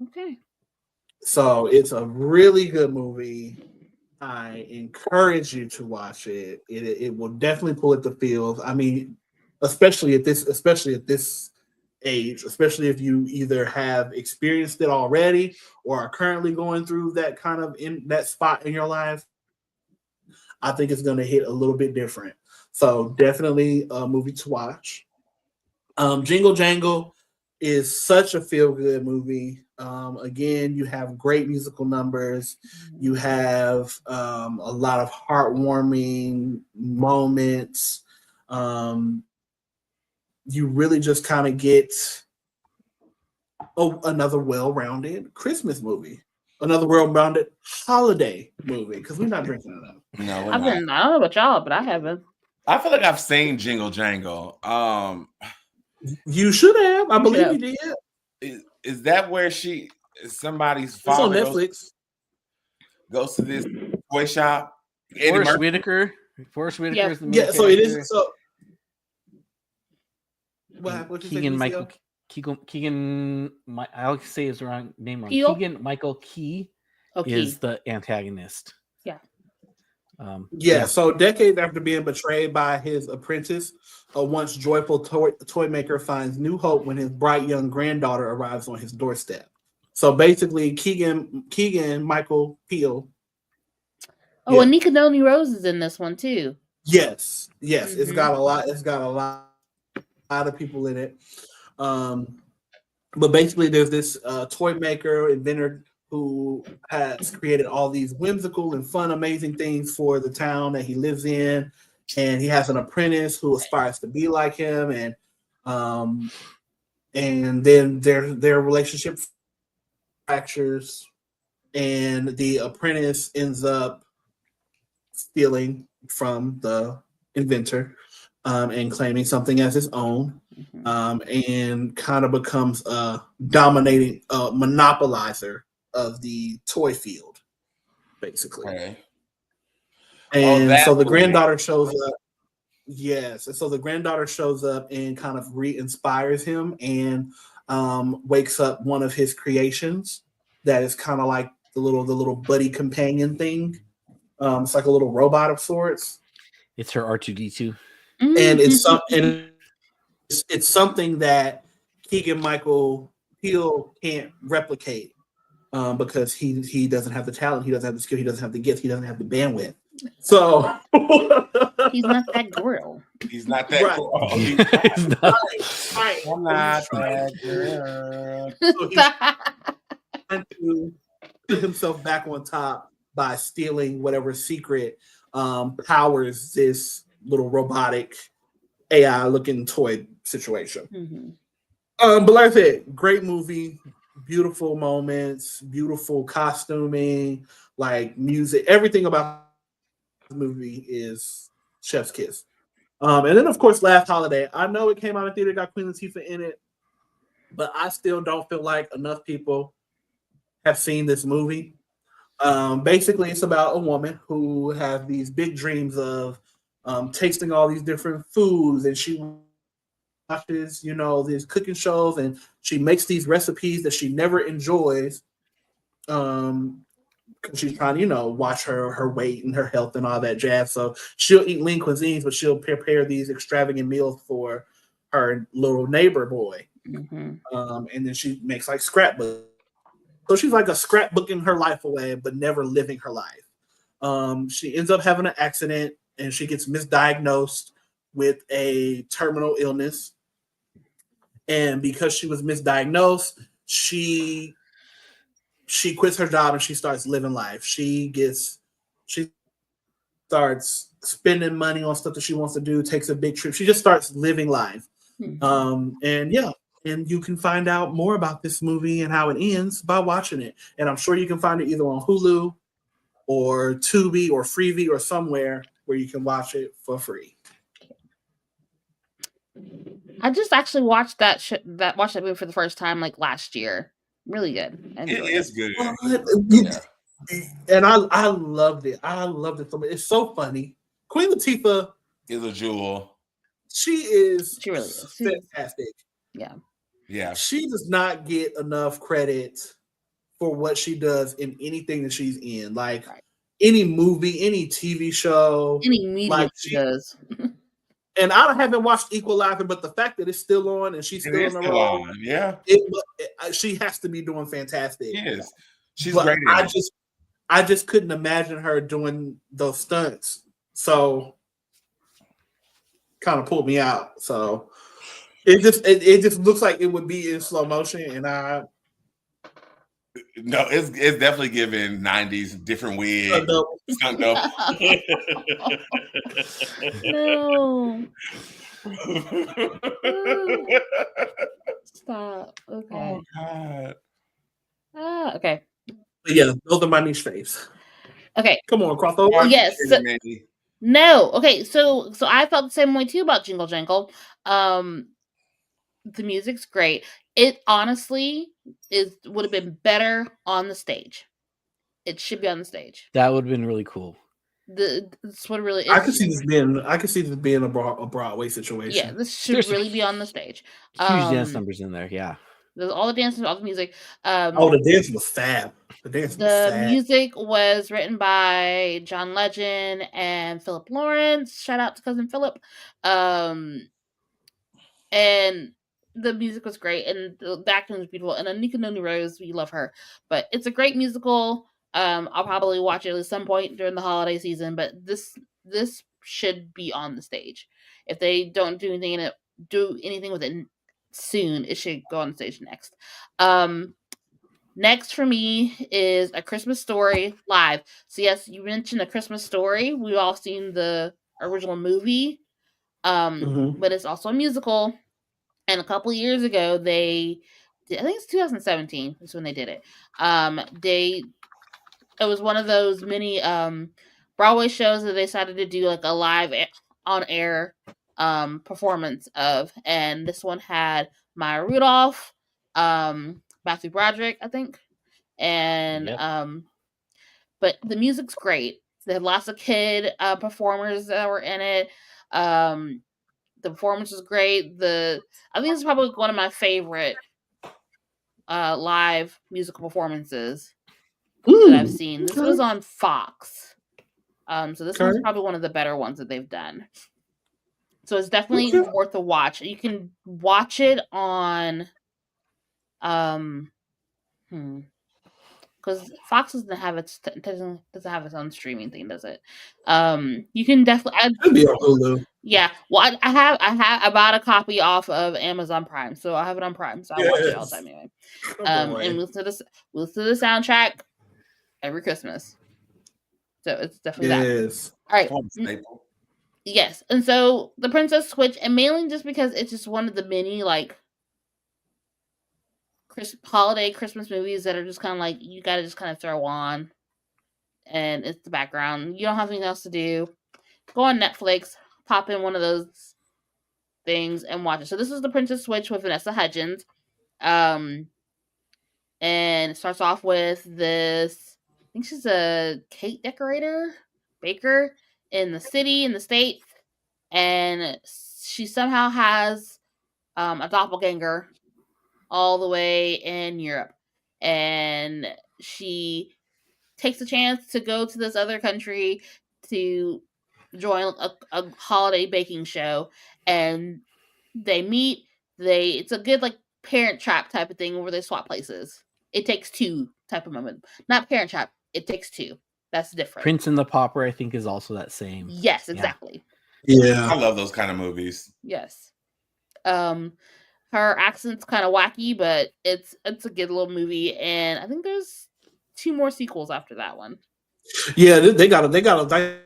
Okay. So it's a really good movie. I encourage you to watch it. It will definitely pull at the feels. I mean, especially at this age, especially if you either have experienced it already or are currently going through that kind of in that spot in your life. I think it's going to hit a little bit different. So definitely a movie to watch. Jingle Jangle is such a feel-good movie. Again, you have great musical numbers. You have a lot of heartwarming moments. You really just kind of get another well-rounded Christmas movie, another well-rounded holiday movie, because we're not drinking enough. No, I don't know about y'all, but I haven't. I feel like I've seen Jingle Jangle. You should have. I believe you did. Is that where somebody's father on Netflix goes to this toy shop? Forrest Whitaker. Forrest Whitaker is the main character. So it is. So Keegan. I always say his wrong name wrong. Keel? Keegan Michael Key is the antagonist. Yeah. So decades after being betrayed by his apprentice, a once joyful toy maker finds new hope when his bright young granddaughter arrives on his doorstep. So basically, Keegan Michael Peel. Oh, and Nika Noni Rose is in this one too. Yes. Mm-hmm. It's got a lot of people in it. But basically, there's this toy maker, inventor who has created all these whimsical and fun, amazing things for the town that he lives in. And he has an apprentice who aspires to be like him. And then their relationship fractures, and the apprentice ends up stealing from the inventor. and claiming something as his own, Mhm. and kind of becomes a dominating monopolizer of the toy field, basically. Okay. Oh, And that so the movie. granddaughter shows up. Yes, and so the granddaughter shows up and kind of re-inspires him and wakes up one of his creations that is kind of like the little buddy companion thing. It's like a little robot of sorts, It's her R2D2. and Mhm. it's something that Keegan Michael Hill can't replicate, because he doesn't have the talent, he doesn't have the skill, he doesn't have the gift, he doesn't have the bandwidth. So He's not that girl. He's not that right, cool. It's not- right. I'm not that girl. So he's trying to put himself back on top by stealing whatever secret powers this little robotic AI looking toy situation. Mhm. But like I said, great movie, beautiful moments, beautiful costuming, like music, everything about the movie is chef's kiss. And then of course, Last Holiday. I know it came out in theater, got Queen Latifah in it, but I still don't feel like enough people have seen this movie. Basically, it's about a woman who has these big dreams of tasting all these different foods, and she watches, these cooking shows, and she makes these recipes that she never enjoys. Because she's trying to, watch her weight and her health and all that jazz. So she'll eat lean cuisines, but she'll prepare these extravagant meals for her little neighbor boy. Mhm. And then she makes like scrapbooks. So she's like a scrapbooking her life away, but never living her life. She ends up having an accident and she gets misdiagnosed with a terminal illness. And because she was misdiagnosed, she quits her job and she starts living life. She starts spending money on stuff that she wants to do, takes a big trip. She just starts living life. And yeah, and you can find out more about this movie and how it ends by watching it. And I'm sure you can find it either on Hulu or Tubi or Freevee or somewhere where you can watch it for free. I just actually watched watched that movie for the first time like last year. Really good. I It enjoyed is it. good. What? Yeah. And I loved it. I loved it so much. It's so funny. Queen Latifah, Is a jewel. she is She really is. fantastic. Yeah. Yeah. She does not get enough credit for what she does in anything that she's in. Like Right. any movie, any TV show. Any medium Like she does. and I haven't watched Equalizer, but the fact that it's still on and she's It still is in the still role, on. Yeah. she has to be doing fantastic. She is. She's But great in it. I just couldn't imagine her doing those stunts. So kind of pulled me out. So it just looks like it would be in slow motion, and No, it's definitely giving 90s different wig. Stunt double. No. Stop. Okay. Oh God. Okay. But yeah, those are my niche faves. Okay. Come on, crossover. Mark, Yes. here's a Mandy. No. Okay. So I felt the same way too about Jingle Jangle. The music's great. It honestly would have been better on the stage. It should be on the stage. That would have been really cool. That's what really is. I could see this being a Broadway situation. Yeah, this should There's really be on the stage. Huge dance numbers in there. Yeah. There's all the dances, all the music. The dance was fab. The music was written by John Legend and Philip Lawrence. Shout out to cousin Philip. And the music was great, and the acting was beautiful. And Anika Noni Rose, we love her. But it's a great musical. I'll probably watch it at some point during the holiday season. But this should be on the stage. If they don't do anything with it soon, it should go on the stage next. Next for me is A Christmas Story live. So yes, you mentioned A Christmas Story. We've all seen the original movie, but it's also a musical. And a couple of years ago, I think it's 2017 is when they did it. It was one of those mini Broadway shows that they decided to do like a live on air performance of, and this one had Maya Rudolph, Matthew Broderick, I think, and Yep. but the music's great. They had lots of kid performers that were in it. The performance was great. I think it's probably one of my favorite live musical performances that I've seen. This was on Fox. So this one's probably one of the better ones that they've done. So it's definitely worth a watch. You can watch it on because Fox doesn't have doesn't have its own streaming thing, does it? You can definitely It'll be on Hulu. Yeah. Well, I bought a copy off of Amazon Prime, so I have it on Prime, so I watch it all the time anyway. And we listen to the soundtrack every Christmas. So it's definitely that. All right. Yes. And so the Princess Switch, and mainly just because it's just one of the many like holiday Christmas movies that are just kind of like you gotta just kind of throw on, and it's the background. You don't have anything else to do. Go on Netflix, pop in one of those things and watch it. So this is the Princess Switch with Vanessa Hudgens. And it starts off with this, I think she's a cake decorator, baker in the States, and she somehow has a doppelganger all the way in Europe. And she takes a chance to go to this other country to join a holiday baking show, and they meet. It's a good like Parent Trap type of thing where they swap places. It Takes Two type of moment, not Parent Trap. It Takes Two. That's different. Prince and the Pauper, I think, is also that same. Yes, exactly. Yeah, I love those kind of movies. Yes. Her accent's kind of wacky, but it's a good little movie, and I think there's 2 more sequels after that one. Yeah, they got a nice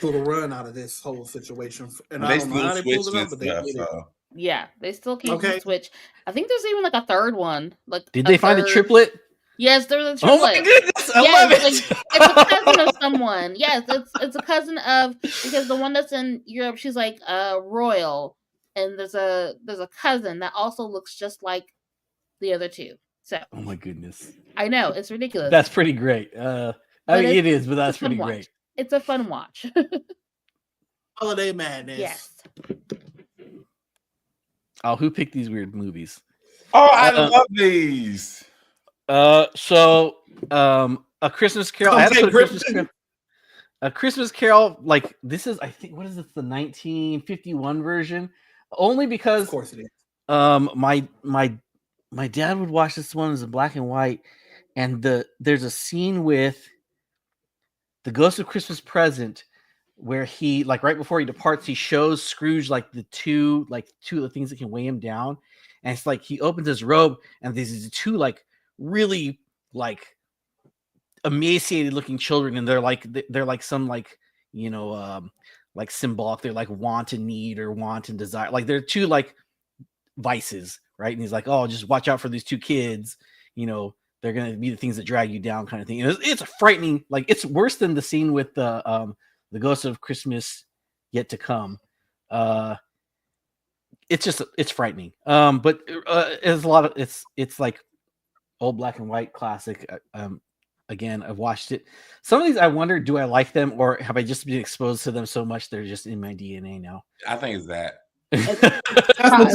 little run out of this whole situation, and I don't know how they pulled it up, but they did it. Yeah, they still keep the Switch. I think there's even like a third one. Like, did they find a triplet? Yes, there's a triplet. Oh my goodness, I love it. Like, it's a cousin of someone. Yes, it's a cousin of, because the one that's in Europe, she's like royal, and there's a cousin that also looks just like the other two. So, oh my goodness, I know, it's ridiculous. That's pretty great. I mean, it is, but that's pretty great. It's a fun watch. Holiday madness. Yes. Oh, who picked these weird movies? Oh, I love these. So, A Christmas Carol. I had to put Christmas Carol. A Christmas Carol, like this is, I think, what is this? The 1951 version. Only because, of course it is. My dad would watch this one as a black and white, and there's a scene with the Ghost of Christmas Present where he, like, right before he departs, he shows Scrooge like two of the things that can weigh him down, and it's like he opens his robe and there's these two like really like emaciated looking children, and they're like some like, you know, like symbolic, they're like want and need or want and desire, like they're two like vices, right? And he's like, oh, just watch out for these two kids, you know, they're gonna be the things that drag you down, kind of thing. And it's frightening. Like, it's worse than the scene with the Ghost of Christmas Yet to Come. It's frightening. But it's a lot of it's like old black and white classic. Again, I've watched it. Some of these I wonder, do I like them, or have I just been exposed to them so much they're just in my DNA now? I think it's that. That's what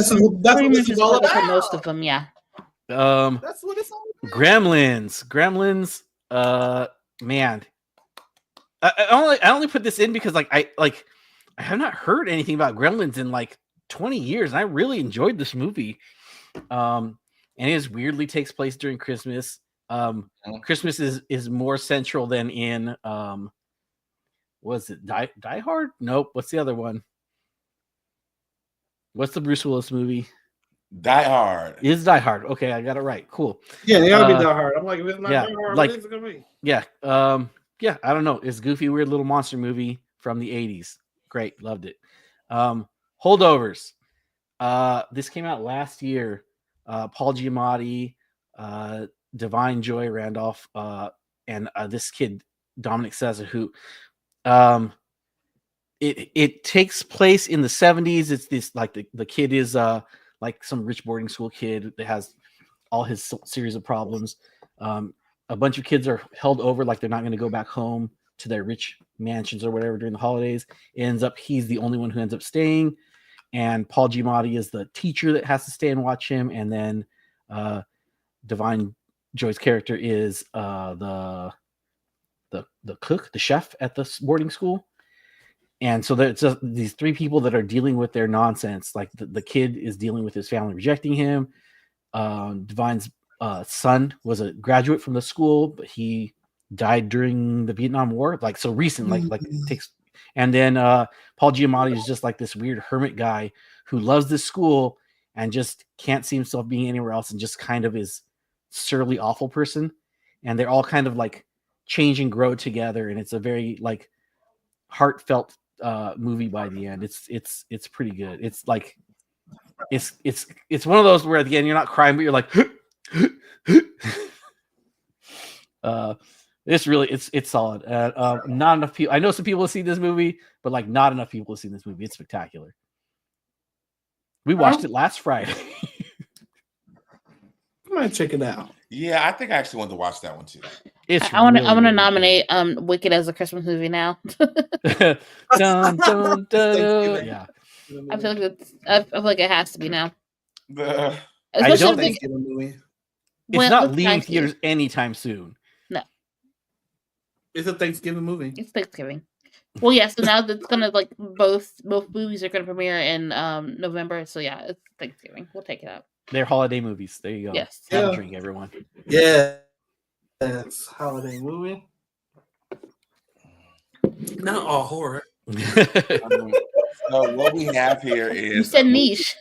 this is all about. For most of them, yeah. That's what it's all about. Gremlins. Man, I only put this in because I have not heard anything about Gremlins in like 20 years, and I really enjoyed this movie. And it weirdly takes place during Christmas. Christmas is more central than in was it Die Hard? Nope. What's the other one? What's the Bruce Willis movie? Die Hard. It's Die Hard. Okay, I got it right. Cool. Yeah, they gotta be Die Hard. I'm like, if it's not yeah, Die Hard, like, what is it gonna be? Yeah. Yeah, I don't know. It's a goofy, weird little monster movie from the 80s. Great, loved it. Holdovers. This came out last year. Paul Giamatti, Divine Joy Randolph, and this kid Dominic Sessa, who it takes place in the 70s. It's this like the kid is like some rich boarding school kid that has all his series of problems. A bunch of kids are held over, like they're not going to go back home to their rich mansions or whatever during the holidays. It ends up he's the only one who ends up staying, and Paul Giamatti is the teacher that has to stay and watch him. And then Divine Joy's character is the cook, the chef at the boarding school. And so there's just these three people that are dealing with their nonsense. Like the kid is dealing with his family rejecting him. Divine's son was a graduate from the school, but he died during the Vietnam War, like so recent, like it takes. And then Paul Giamatti is just like this weird hermit guy who loves this school and just can't see himself being anywhere else, and just kind of is surly, awful person. And they're all kind of like change and grow together, and it's a very like heartfelt movie by the end. It's pretty good. It's like it's one of those where at the end you're not crying, but you're like it's really it's solid. Not enough people. I know some people have seen this movie, but like not enough people have seen this movie. It's spectacular. We watched it last Friday. I might check it out. Yeah, I think I actually want to watch that one too. I want to nominate Wicked as a Christmas movie now. Dun, dun, dun, dun. Yeah, I feel like it has to be now. The I don't Especially think Thanksgiving movie. it's not it's leaving Thanksgiving. theaters anytime soon. It's a Thanksgiving movie. It's Thanksgiving. Well, yeah. So now it's gonna like both movies are gonna premiere in November. So yeah, it's Thanksgiving. We'll take it out. They're holiday movies. There you go. Yes. Have Yeah. a drink, everyone. Yeah. It's holiday movie. Not all horror. so what we have here is You said niche.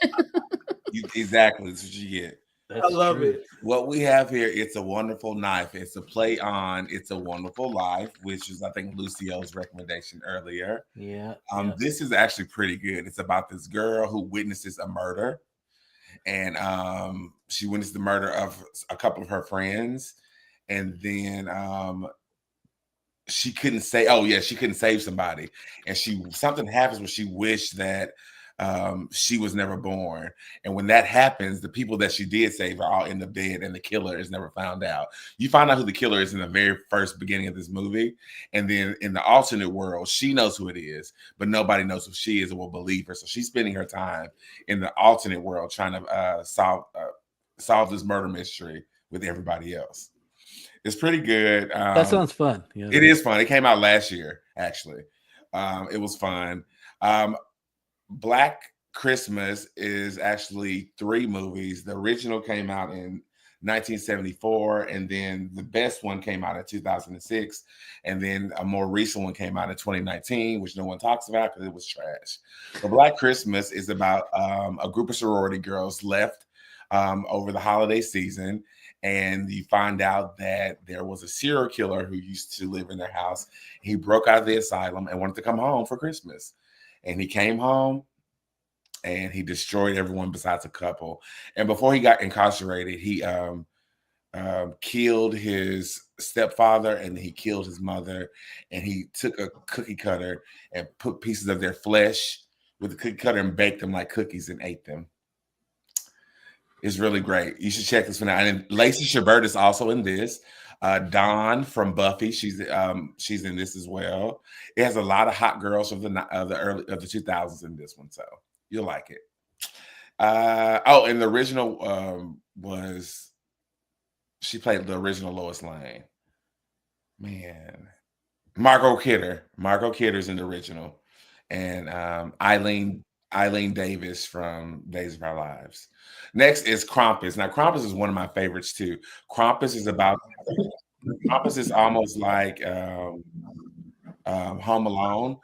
exactly that's what you get. I love it. What we have here, It's a Wonderful Knife. It's a play on It's a Wonderful Life, which is I think Lucio's recommendation earlier. Yeah. This is actually pretty good. It's about this girl who witnesses a murder, and she witnessed the murder of a couple of her friends, and then she couldn't save somebody, and something happens where she wished that she was never born. And when that happens, the people that she did save are all end up dead, and the killer is never found out. You find out who the killer is in the very first beginning of this movie, and then in the alternate world, she knows who it is, but nobody knows who she is or will believe her. So she's spending her time in the alternate world trying to solve this murder mystery with everybody else. It's pretty good. That sounds fun. Yeah. It is fun. It came out last year, actually. It was fun. Black Christmas is actually 3 movies. The original came out in 1974, and then the best one came out in 2006, and then a more recent one came out in 2019, which no one talks about because it was trash. But Black Christmas is about a group of sorority girls left over the holiday season, and you find out that there was a serial killer who used to live in their house. He broke out of the asylum and wanted to come home for Christmas. And he came home and he destroyed everyone besides a couple. And before he got incarcerated, he killed his stepfather, and he killed his mother. And he took a cookie cutter and put pieces of their flesh with the cookie cutter and baked them like cookies and ate them. It's really great. You should check this one out. And Lacey Chabert is also in this. Dawn from Buffy, she's in this as well. It has a lot of hot girls from the 2000s in this one, so you'll like it. And the original she played the original Lois Lane. Man, Margot Kidder's in the original, and Eileen Davis from Days of Our Lives. Next is Krampus. Now, Krampus is one of my favorites too. Krampus is almost like Home Alone,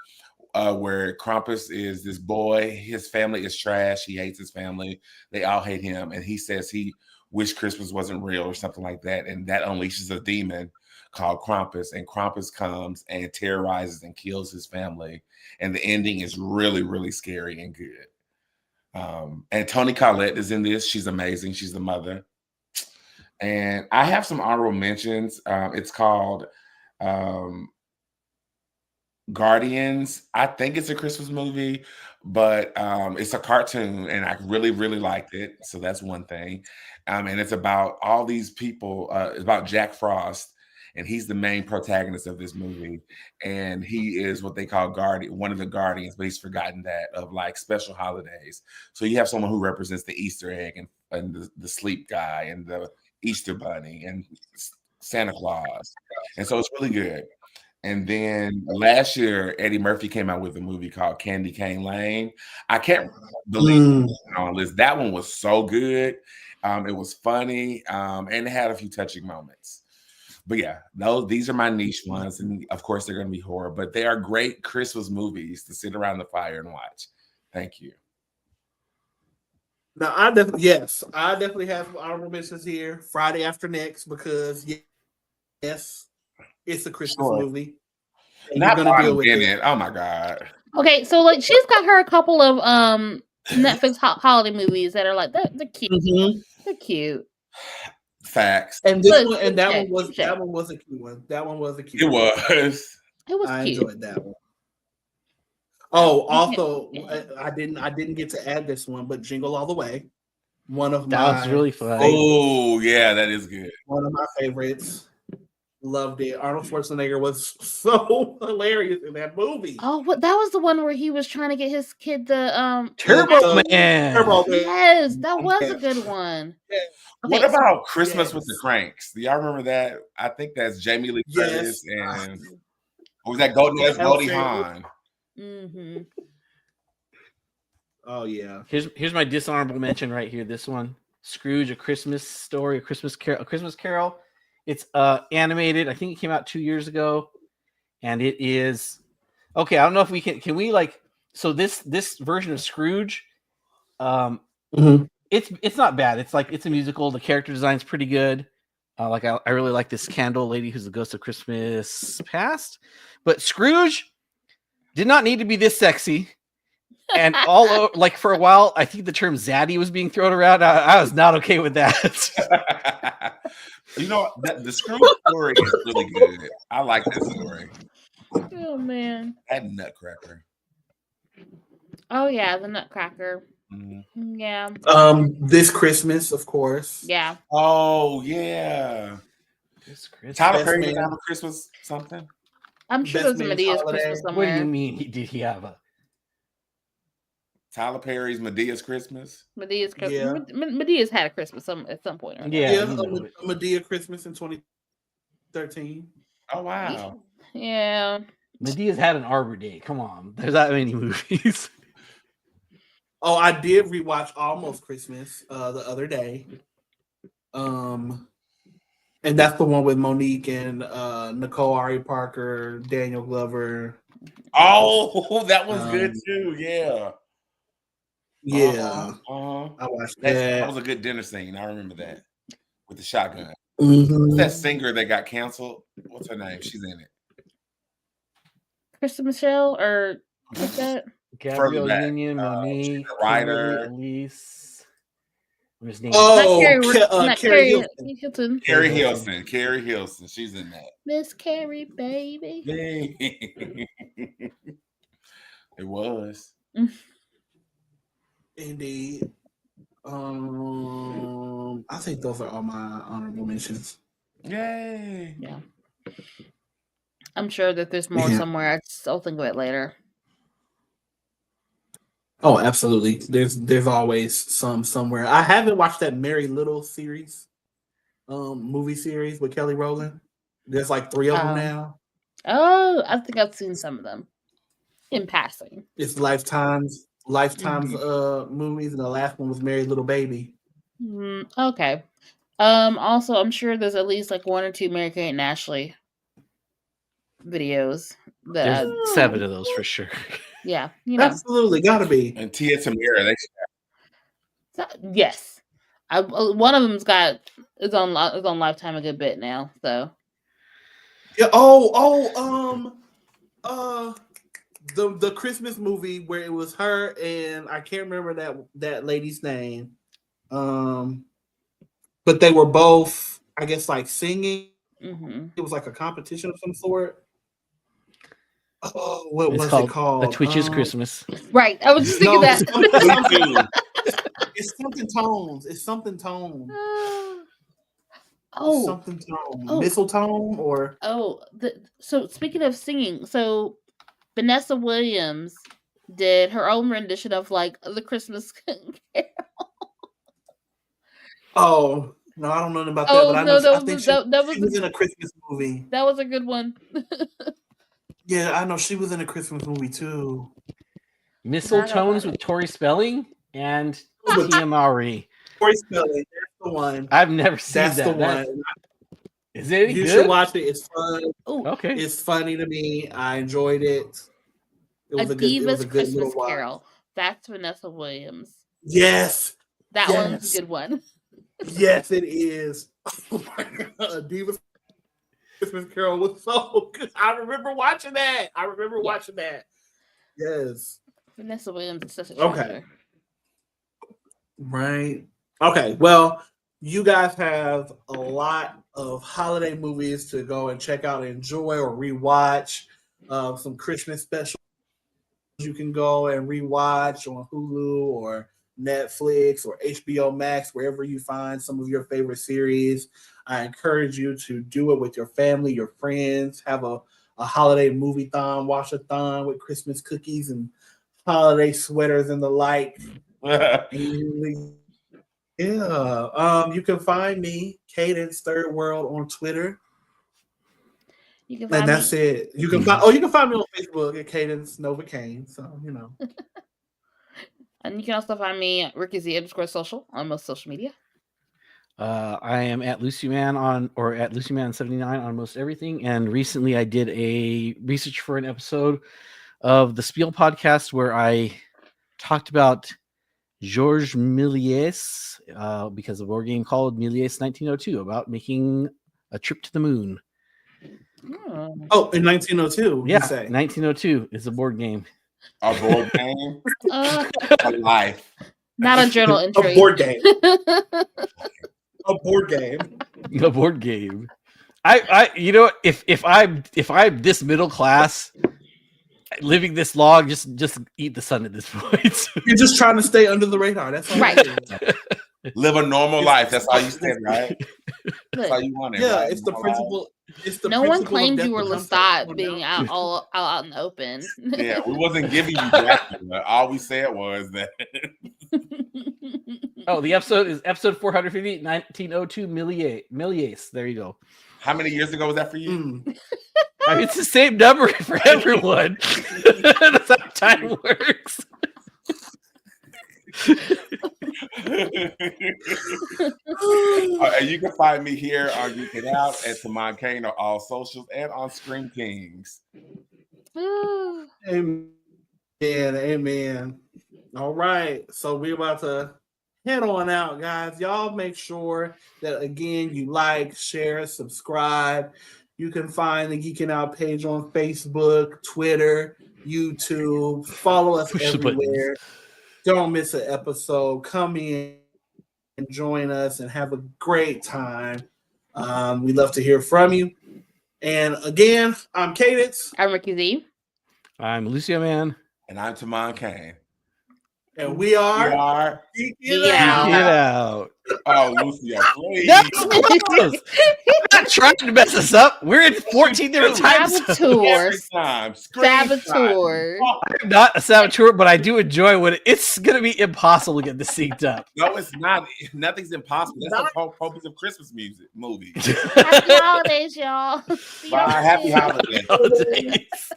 where Krampus is this boy. His family is trash. He hates his family. They all hate him, and he says he wished Christmas wasn't real or something like that, and that unleashes a demon called Krampus, and Krampus comes and terrorizes and kills his family, and the ending is really, really scary and good. And Toni Collette is in this. She's amazing. She's the mother. And I have some honorable mentions. It's called Guardians. I think it's a Christmas movie, but it's a cartoon, and I really, really liked it. So that's one thing. And it's about all these people. It's about Jack Frost, and he's the main protagonist of this movie. And he is what they call guardian, one of the guardians, but he's forgotten that of like special holidays. So you have someone who represents the Easter egg and the sleep guy and the Easter bunny and Santa Claus, and so it's really good. And then last year, Eddie Murphy came out with a movie called Candy Cane Lane. I can't believe it on the list. That one was so good. It was funny, and it had a few touching moments. But yeah, these are my niche ones, and of course they're going to be horror. But they are great Christmas movies to sit around the fire and watch. Thank you. Now, I definitely have honorable mentions here. Friday After Next, because yes, it's a Christmas movie. And Not you're gonna deal Bonnie with Bennett. it. Oh my god. Okay, so like she's got her a couple of Netflix holiday movies that are like they're cute. They're cute. Facts. And this Look, one and that check, one was check. that one was a cute one. That one was a cute It one. was. It was I cute. enjoyed that one. Oh, also, Yeah. I didn't get to add this one, but Jingle All the Way, one of That was really fun. Oh yeah, that is good. one of my favorites. Loved it. Arnold Schwarzenegger was so hilarious in that movie. Oh, what that was the one where he was trying to get his kid the Turbo Man. Turbo Man. Yes, that was a good one. Yeah. What Okay, about Christmas with the Yes. Cranks? Do y'all remember that? I think that's Jamie Lee Yes. Curtis and or was that Goldie? That's Goldie Hawn. Mhm. Oh yeah. Here's my dishonorable mention right here. This one, Scrooge: A Christmas Story, A Christmas Carol. It's animated. I think it came out 2 years ago, and it is okay. I don't know if we can we like so this version of Scrooge. It's not bad. It's like it's a musical. The character design's pretty good. I really like this candle lady who's the ghost of Christmas past. But Scrooge did not need to be this sexy. And all over, like for a while, I think the term zaddy was being thrown around. I was not okay with that. You know, the Scrooge story is really good. I like that story. Oh man. That Nutcracker. Oh yeah, the Nutcracker. Mm-hmm. Yeah. This Christmas, of course. Yeah. Oh yeah. This Christmas. Tyler Perry did have a Christmas something. I'm sure Best there's a Man's Medea's Holiday. Christmas What do somewhere. you mean? Did he have a? Tyler Perry's Medea's Christmas. Medea's Christmas. Yeah. Medea's had a Christmas at some point. Or another. Yeah, Yeah, you know it. a Medea Christmas in 2013. Oh wow. Yeah. Medea's had an Arbor Day. Come on, there's that many movies. Oh, I did rewatch Almost Christmas the other day. And that's the one with Monique and Nicole Ari Parker, Daniel Glover. Oh, that was good too. Yeah. Yeah. I watched that. that. That was a good dinner scene. I remember that with the shotgun. Mhm. What's that singer that got canceled? What's her name? She's in it. Kristen Michelle or what's that? Gabrielle back, Union, Monique, she's a writer. Kimberly, Elise. What's his name? Not Carrie Carrie Hilton. Hilton. Carrie Hilson. Carrie Hilson. She's in that. Miss Carrie, baby. It was. Indeed. I think those are all my honorable mentions. Yay. Yeah. I'm sure that there's more Yeah. somewhere. I'll think of it later. Oh, absolutely. There's always some somewhere. I haven't watched that Mary Little series, movie series with Kelly Rowland. There's like 3 of them now. Oh, I think I've seen some of them in passing. It's Lifetime's movies, and the last one was Mary Little Baby. Okay. Also, I'm sure there's at least like 1 or 2 Mary Kate and Ashley videos. There's 7 of those for sure. Yeah, you know. Absolutely, gotta be. And Tia Tamera, Yes, one of them's is on Lifetime a good bit now. So Yeah. The Christmas movie where it was her and I can't remember that lady's name. But they were both, I guess, like singing. Mm-hmm. It was like a competition of some sort. Oh, what It's was called it called? A Twitch is Christmas. Right. I was just thinking No, that. it's something tones. It's something tone. It's Oh, something tone. oh. Mistletoe or so speaking of singing, so Vanessa Williams did her own rendition of like the Christmas Carol. oh no, I don't know nothing about that, Oh but I no, know. I that think was she that was was in a Christmas movie. that was a good one. Yeah, I know she was in a Christmas movie too. Mistletones with Tori Spelling and Tia Mowry. Tori Spelling, that's the one. I've never seen That's the that. one. Is it any You good? should watch it. It's fun. Oh, Okay. It's funny to me. I enjoyed it. It was A a good. It was Diva's a good Christmas little watch. Carol. That's Vanessa Williams. Yes, That one's Yes. a good one. yes, it is. Oh my god, Diva's Christmas Carol was so good. I remember watching that. Watching that. Yes. Vanessa Williams is such a Okay. treasure. Right. Okay. Well, you guys have a lot of holiday movies to go and check out, and enjoy, or rewatch. Some Christmas specials you can go and rewatch on Hulu or Netflix or HBO Max, wherever you find some of your favorite series. I encourage you to do it with your family, your friends. Have a holiday movie-thon, watch-a-thon with Christmas cookies and holiday sweaters and the like. Yeah. You can find me, Cadence Third World, on Twitter. You can find And that's me. it. You can find me on Facebook at Cadence Novocaine. So And you can also find me at @RickyZ_social on most social media. I am at LucyMan at LucyMan79 on most everything. And recently I did a research for an episode of the Spiel podcast where I talked about Georges Méliès because of a board game called Méliès 1902 about making a trip to the moon. Oh, in 1902, Yeah, you say? 1902 is a board game. A board game? A life. Not a journal entry. A board game. A board game. A board game. I you know, if I'm this middle class living this long, just eat the sun at this point. You're just trying to stay under the radar. That's all Right. it is. Live a normal life. That's all you said, right? That's all you wanted. Yeah, right? it's the principle. It's the No one principle of claimed death you were becomes Lestat tax. being out in the open. Yeah, we wasn't giving you Dracula. All we said was that. Oh, the episode is episode 450, 1902 Méliès. There you go. How many years ago was that for you? I mean, it's the same number for everyone. That's how time works. And you can find me here on Geekin Out at Tamon Kane on all socials and on Scream Kings. Amen. Amen. All right. So we're about to head on out, guys. Y'all make sure that, again, you like, share, subscribe. You can find the Geeking Out page on Facebook, Twitter, YouTube. Follow us Push the everywhere. Don't miss an episode. Come in and join us and have a great time. We love to hear from you. And again, I'm Cadence. I'm Ricky Z. I'm Lucio Man. And I'm Tamon Kane. And we are Geekin' Out. Oh, Lucio, please. That's close. I'm not trying to mess us up. We're in 14 different times. Saboteur. Time. Saboteur. I'm not a saboteur, but I do enjoy when it's going to be impossible to get this synced up. No, it's not. Nothing's impossible. That's the purpose of Christmas movie. Happy holidays, y'all. See y'all Bye. Happy soon. holidays. Holidays.